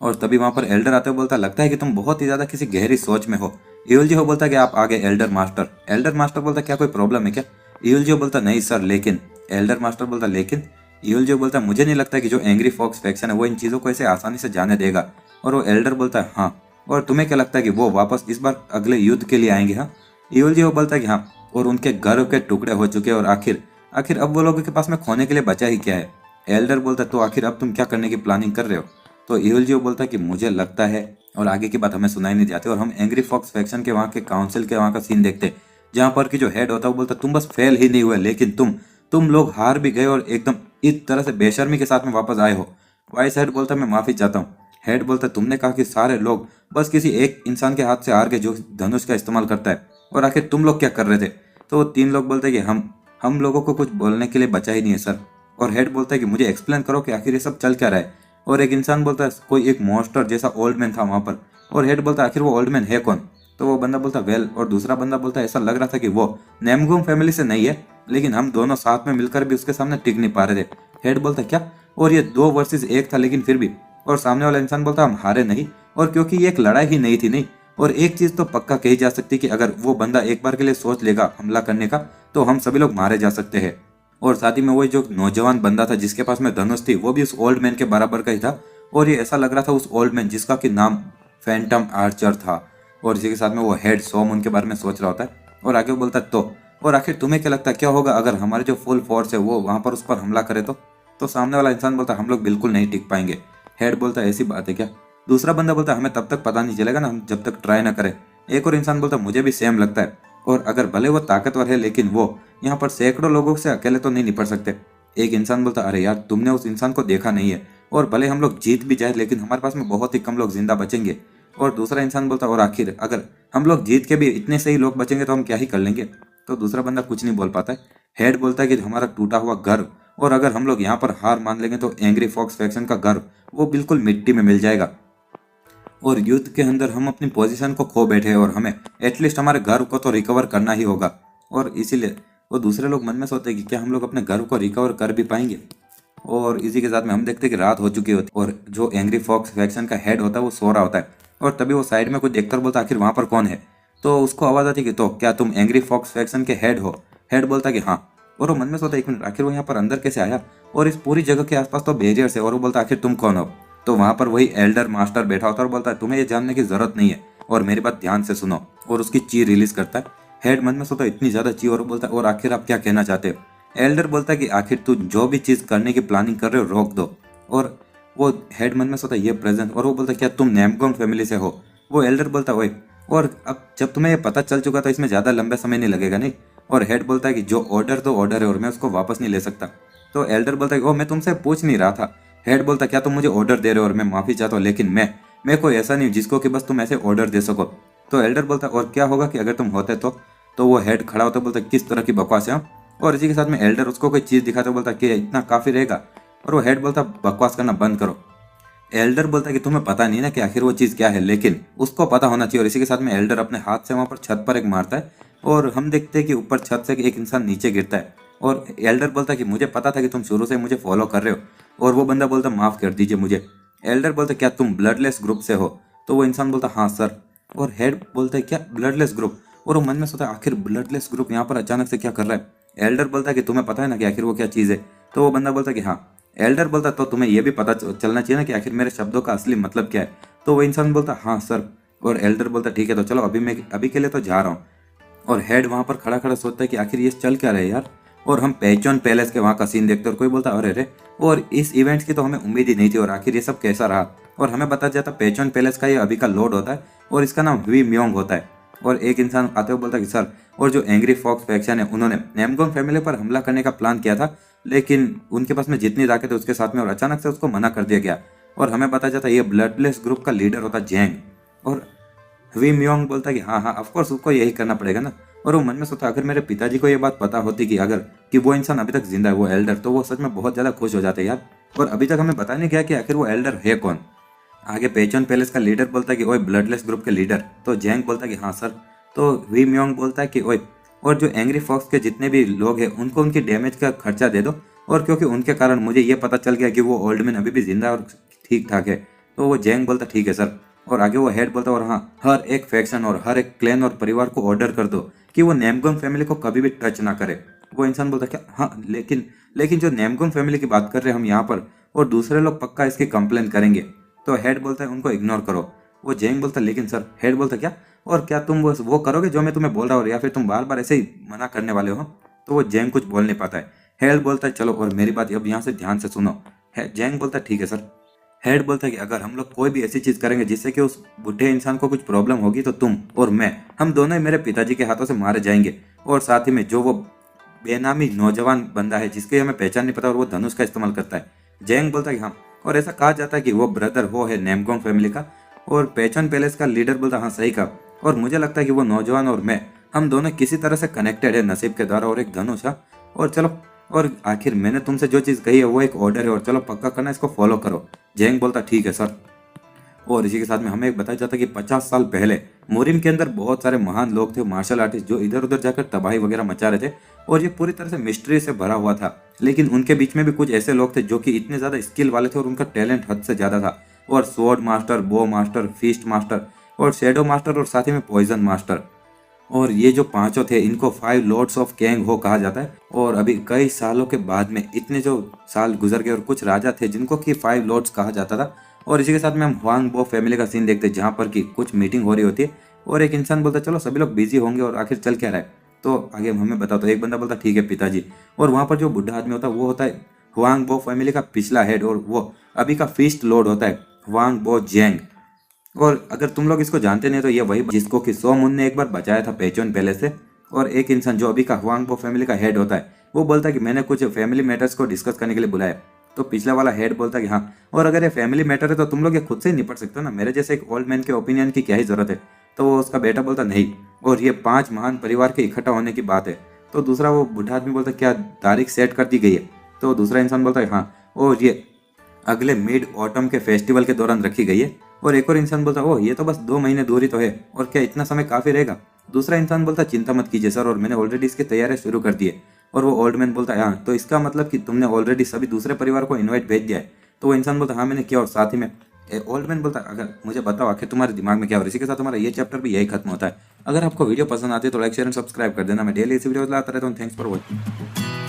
[SPEAKER 1] और तभी वहाँ पर एल्डर आते हुए बोलता लगता है कि तुम बहुत ही ज़्यादा किसी गहरी सोच में हो। ईवल जी हो बोलता कि आप आगे एल्डर मास्टर। एल्डर मास्टर बोलता क्या कोई प्रॉब्लम है क्या? ईवल जी हो बोलता नहीं सर लेकिन। एल्डर मास्टर बोलता लेकिन? ईवल जी हो बोलता मुझे नहीं लगता कि जो एंग्री फॉक्स फैक्शन है वो इन चीज़ों को ऐसे आसानी से जाने देगा। और वो एल्डर बोलता है हाँ, और तुम्हें क्या लगता है कि वो वापस इस बार अगले युद्ध के लिए आएंगे? हाँ। ईवल जी हो बोलता है कि हाँ, और उनके घर के टुकड़े हो चुके हैं, और आखिर अब वो लोगों के पास में खोने के लिए बचा ही क्या है? एल्डर बोलता तो आखिर अब तुम क्या करने की प्लानिंग कर रहे हो? तो ईवल जी बोलता है कि मुझे लगता है, और आगे की बात हमें सुनाई नहीं जाती, और हम एंग्री फॉक्स फैक्शन के वहाँ के काउंसिल के वहाँ का सीन देखते जहाँ पर कि जो हेड होता है वो बोलता तुम बस फेल ही नहीं हुए, लेकिन तुम लोग हार भी गए और एकदम इस तरह से बेशर्मी के साथ में वापस आए हो। वाइस हेड बोलता मैं माफी चाहता हूँ। हेड बोलता तुमने कहा कि सारे लोग बस किसी एक इंसान के हाथ से हार गए जो धनुष का इस्तेमाल करता है, और आखिर तुम लोग क्या कर रहे थे? तो 3 लोग बोलते कि हम लोगों को कुछ बोलने के लिए बचा ही नहीं है सर। और हेड बोलता है कि मुझे एक्सप्लेन करो कि आखिर ये सब चल क्या रहा है। और एक इंसान बोलता है कोई एक मॉन्स्टर जैसा ओल्ड मैन था वहाँ पर। और हेड बोलता है आखिर वो ओल्ड मैन है कौन? तो वो बंदा बोलता वेल, और दूसरा बंदा बोलता ऐसा लग रहा था कि वो नेमगोम फैमिली से नहीं है, लेकिन हम दोनों साथ में मिलकर भी उसके सामने टिक नहीं पा रहे थे। हेड बोलता क्या? और ये 2 वर्सेस 1 था लेकिन फिर भी। और सामने वाला इंसान बोलता हम हारे नहीं, और क्योंकि ये एक लड़ाई ही नहीं थी, नहीं। और एक चीज तो पक्का कही जा सकती कि अगर वो बंदा एक बार के लिए सोच लेगा हमला करने का तो हम सभी लोग मारे जा सकते हैं। और साथ ही में वही जो नौजवान बंदा था जिसके पास में धनुष थी वो भी उस ओल्ड मैन के बराबर का ही था, और ये ऐसा लग रहा था उस ओल्ड मैन जिसका कि नाम फैंटम आर्चर था। और इसी के साथ में वो हेड सोम उनके बारे में सोच रहा होता है, और आगे वो बोलता है तो और आखिर तुम्हें क्या लगता है क्या होगा अगर हमारे जो फुल फोर्स है वो वहां पर उस पर हमला करे? तो सामने वाला इंसान बोलता हम लोग बिल्कुल नहीं टिक पाएंगे। हेड बोलता ऐसी बात है क्या? दूसरा बंदा बोलता हमें तब तक पता नहीं चलेगा ना हम जब तक ट्राई ना करें। एक और इंसान बोलता मुझे भी सेम लगता है, और अगर भले वो ताकतवर है लेकिन वो यहाँ पर सैकड़ों लोगों से अकेले तो नहीं निपट सकते। एक इंसान बोलता अरे यार तुमने उस इंसान को देखा नहीं है, और भले हम लोग जीत भी जाए लेकिन हमारे पास में बहुत ही कम लोग जिंदा बचेंगे। और दूसरा इंसान बोलता और आखिर अगर हम लोग जीत के भी इतने से ही लोग बचेंगे तो हम क्या ही कर लेंगे? तो दूसरा बंदा कुछ नहीं बोल पाता है। हेड बोलता है कि हमारा टूटा हुआ घर, और अगर हम लोग यहाँ पर हार मान लेंगे तो एंग्री फॉक्स फैक्शन का घर वो बिल्कुल मिट्टी में मिल जाएगा, और युद्ध के अंदर हम अपनी पोजीशन को खो बैठे हैं और हमें एटलीस्ट हमारे घर को तो रिकवर करना ही होगा। और इसीलिए वो दूसरे लोग मन में सोचते हैं कि क्या हम लोग अपने घर को रिकवर कर भी पाएंगे। और इसी के साथ में हम देखते हैं कि रात हो चुकी होती है और जो एंग्री फॉक्स फैक्शन का हेड होता है वो सो रहा होता है, और तभी वो साइड में कुछ देखकर बोलता आखिर वहाँ पर कौन है? तो उसको आवाज़ आती है कि तो क्या तुम एंग्री फॉक्स फैक्शन के हेड हो? हेड बोलता कि हाँ, और वो मन में सोचता 1 मिनट आखिर वो यहाँ पर अंदर कैसे आया? और इस पूरी जगह के आसपास तो बैरियर्स है। और वो बोलता आखिर तुम कौन हो? तो वहाँ पर वही एल्डर मास्टर बैठा होता है और बोलता है तुम्हें ये जानने की जरूरत नहीं है, और मेरी बात ध्यान से सुनो, और उसकी ची रिलीज करता है। हेड मन में सोचता इतनी ज्यादा ची, और बोलता है और आखिर आप क्या कहना चाहते हो? एल्डर बोलता है कि आखिर तू जो भी चीज करने की प्लानिंग कर रहे हो रोक दो। और वो हेड मन में सोचता ये प्रेजेंट, और वो बोलता क्या तुम नेमगोंग फैमिली से हो? वो एल्डर बोलता ओए, और अब जब तुम्हें ये पता चल चुका तो इसमें ज्यादा लंबा समय नहीं लगेगा, नहीं। और हेड बोलता है कि जो ऑर्डर तो ऑर्डर है और मैं उसको वापस नहीं ले सकता। तो एल्डर बोलता है ओ मैं तुमसे पूछ नहीं रहा था, हेड बोलता क्या तुम मुझे ऑर्डर दे रहे हो और मैं माफी चाहता हूँ, लेकिन मैं कोई ऐसा नहीं हूँ जिसको कि बस तुम ऐसे ऑर्डर दे सको। तो एल्डर बोलता और क्या होगा कि अगर तुम होते तो वो हेड खड़ा होता बोलता किस तरह की बकवास है। और इसी के साथ में एल्डर उसको कोई चीज दिखाता बोलता कि इतना काफी रहेगा, और वो हेड बोलता बकवास करना बंद करो। एल्डर बोलता कि तुम्हें पता नहीं ना कि आखिर वो चीज क्या है, लेकिन उसको पता होना चाहिए। और इसी के साथ में एल्डर अपने हाथ से वहां पर छत पर एक मारता है और हम देखते हैं कि ऊपर छत से एक इंसान नीचे गिरता है। और एल्डर बोलता कि मुझे पता था कि तुम शुरू से मुझे फॉलो कर रहे हो। और वो बंदा बोलता माफ कर दीजिए मुझे। एल्डर बोलता क्या तुम ब्लडलेस ग्रुप से हो? तो वो इंसान बोलता हाँ सर। और हेड बोलता है क्या ब्लडलेस ग्रुप? और वो मन में सोचता आखिर ब्लडलेस ग्रुप यहाँ पर अचानक से क्या कर रहा है। एल्डर बोलता है कि तुम्हें पता है ना कि आखिर वो क्या चीज़ है? तो वो बंदा बोलता है कि हाँ। एल्डर बोलता तो तुम्हें यह भी पता चलना चाहिए ना कि आखिर मेरे शब्दों का असली मतलब क्या है। तो वो इंसान बोलता हाँ सर। और एल्डर बोलता ठीक है तो चलो अभी के लिए तो जा रहा हूँ। और हेड वहां पर खड़ा खड़ा सोचता है कि आखिर ये चल क्या रहा है यार। और हम पेचोन पैलेस के वहां का सीन देखते हैं और कोई बोलता अरे रे, और इस इवेंट्स की तो हमें उम्मीद ही नहीं थी, और आखिर ये सब कैसा रहा। और हमें पता जाता पेचोन पैलेस का ये अभी का लॉर्ड होता है और इसका नाम वी म्योंग होता है। और एक इंसान आते हुए बोलता है कि सर, और जो एंग्री फॉक्स फैक्शन है उन्होंने नेमगोंग फैमिली पर हमला करने का प्लान किया था, लेकिन उनके पास में जितनी ताकत है उसके साथ में, और अचानक से उसको मना कर दिया गया। और हमें पता जाता ये ब्लडलेस ग्रुप का लीडर होता जैंग। और वी म्योंग बोलता कि हाँ हाँ ऑफकोर्स उसको यही करना पड़ेगा ना। और वो मन में सोचा अगर मेरे पिताजी को ये बात पता होती कि अगर कि वो इंसान अभी तक जिंदा है, वो एल्डर, तो वो सच में बहुत ज्यादा खुश हो जाते यार। और अभी तक हमें पता नहीं गया कि आखिर वो एल्डर है कौन। आगे पेचोन पैलेस का लीडर बोलता है कि ओए ब्लडलेस ग्रुप के लीडर। तो जैंग बोलता है कि हाँ सर। तो वी म्योंग बोलता है कि ओए, और जो एंग्री फॉक्स के जितने भी लोग हैं उनको उनकी डैमेज का खर्चा दे दो, और क्योंकि उनके कारण मुझे ये पता चल गया कि वो ओल्ड मैन अभी भी जिंदा और ठीक ठाक है। तो वो जैंग बोलता ठीक है सर। और आगे वो हेड बोलता और हाँ, हर एक फैक्शन और हर एक क्लैन और परिवार को ऑर्डर कर दो कि वो नेमगोंग फैमिली को कभी भी टच ना करे। वो इंसान बोलता क्या हाँ, लेकिन लेकिन जो नेमगोंग फैमिली की बात कर रहे हैं हम यहाँ पर, और दूसरे लोग पक्का इसकी कंप्लेन करेंगे। तो हेड बोलता है उनको इग्नोर करो। वो जैंग बोलता लेकिन सर। हेड बोलता क्या, और क्या तुम वो करोगे जो मैं तुम्हें बोल रहा हूँ, या फिर तुम बार बार ऐसे ही मना करने वाले हो? तो वो जैंग कुछ बोल नहीं पाता है। हेड बोलता है चलो और मेरी बात अब यहाँ से ध्यान से सुनो। जैंग बोलता है ठीक है सर। हेड बोलता है कि अगर हम लोग कोई भी ऐसी चीज करेंगे जिससे कि उस बुढ़े इंसान को कुछ प्रॉब्लम होगी, तो तुम और मैं, हम दोनों ही मेरे पिताजी के हाथों से मारे जाएंगे। और साथ ही में जो वो बेनामी नौजवान बंदा है जिसके हमें पहचान नहीं पता और वो धनुष का इस्तेमाल करता है। जैंग बोलता है कि हाँ, और ऐसा कहा जाता है कि वो ब्रदर वो है नेमगोंग फैमिली का। और पेचन पैलेस का लीडर बोलता हाँ सही कहा, और मुझे लगता है कि वो नौजवान और मैं, हम दोनों किसी तरह से कनेक्टेड है नसीब के द्वारा, और एक धनुष है। और चलो, और आखिर मैंने तुमसे जो चीज़ कही है वो एक ऑर्डर है, और चलो पक्का करना, इसको फॉलो करो। जैंग बोलता ठीक है सर। और इसी के साथ में हमें बताया जाता है कि 50 साल पहले मोरिम के अंदर बहुत सारे महान लोग थे, मार्शल आर्टिस्ट, जो इधर उधर जाकर तबाही वगैरह मचा रहे थे, और ये पूरी तरह से मिस्ट्री से भरा हुआ था। लेकिन उनके बीच में भी कुछ ऐसे लोग थे जो कि इतने ज़्यादा स्किल वाले थे और उनका टैलेंट हद से ज़्यादा था। और स्वॉर्ड मास्टर, बो मास्टर, फीस्ट मास्टर, और शेडो मास्टर, और साथ ही में पॉइजन मास्टर। और ये जो पांचों थे इनको 5 लॉर्ड्स ऑफ कैंग हो कहा जाता है। और अभी कई सालों के बाद में इतने जो साल गुजर गए और कुछ राजा थे जिनको कि 5 लॉर्ड्स कहा जाता था। और इसी के साथ में हम हुआंग बो फैमिली का सीन देखते हैं जहाँ पर कि कुछ मीटिंग हो रही होती है, और एक इंसान बोलता है चलो सभी लोग बिजी होंगे और आखिर चल क्या रहा है। तो आगे हमें बताओ, तो एक बंदा बोलता ठीक है पिताजी। और वहाँ पर जो बुढ़ा आदमी होता है वो होता है हुआंग बो फैमिली का पिछला हेड, और वो अभी का फीस्ट लॉर्ड होता है हुआंग बो जैंग। और अगर तुम लोग इसको जानते नहीं तो ये वही जिसको कि सो मुन ने एक बार बचाया था पेचोन पैलेस से। और एक इंसान जो अभी का हुआंगबो फैमिली का हेड होता है वो बोलता है कि मैंने कुछ फैमिली मैटर्स को डिस्कस करने के लिए बुलाया। तो पिछला वाला हेड बोलता है कि हाँ, और अगर ये फैमिली मैटर है तो तुम लोग ये खुद से ही निपट सकते हो ना, मेरे जैसे एक ओल्ड मैन के ओपिनियन की क्या ही जरूरत है। तो वो उसका बेटा बोलता नहीं, और ये 5 महान परिवार के इकट्ठा होने की बात है। तो दूसरा वो बुढ़ा आदमी बोलता है क्या तारीख सेट कर दी गई है? तो दूसरा इंसान बोलता है हाँ, और ये अगले मिड ऑटम के फेस्टिवल के दौरान रखी गई है। और एक और इंसान बोलता ओह ये तो बस 2 महीने दूरी तो है, और क्या इतना समय काफी रहेगा? दूसरा इंसान बोलता चिंता मत कीजिए सर, और मैंने ऑलरेडी इसकी तैयारी शुरू कर दी है। और वो ओल्ड मैन बोलता है हाँ, तो इसका मतलब कि तुमने ऑलरेडी सभी दूसरे परिवार को इन्वाइट भेज दिया है? तो वो इंसान बोलता हाँ मैंने किया, और साथ ही में ओल्ड मैन बोलता अगर मुझे बताओ आखिर तुम्हारे दिमाग में क्या, और इसी के साथ हमारा ये चैप्टर भी यही खत्म होता है। अगर आपको वीडियो पसंद आती है तो लाइक शेयर एंड सब्सक्राइब कर देना। मैं डेली इसी वीडियो लाता रहता हूँ। Thanks for watching.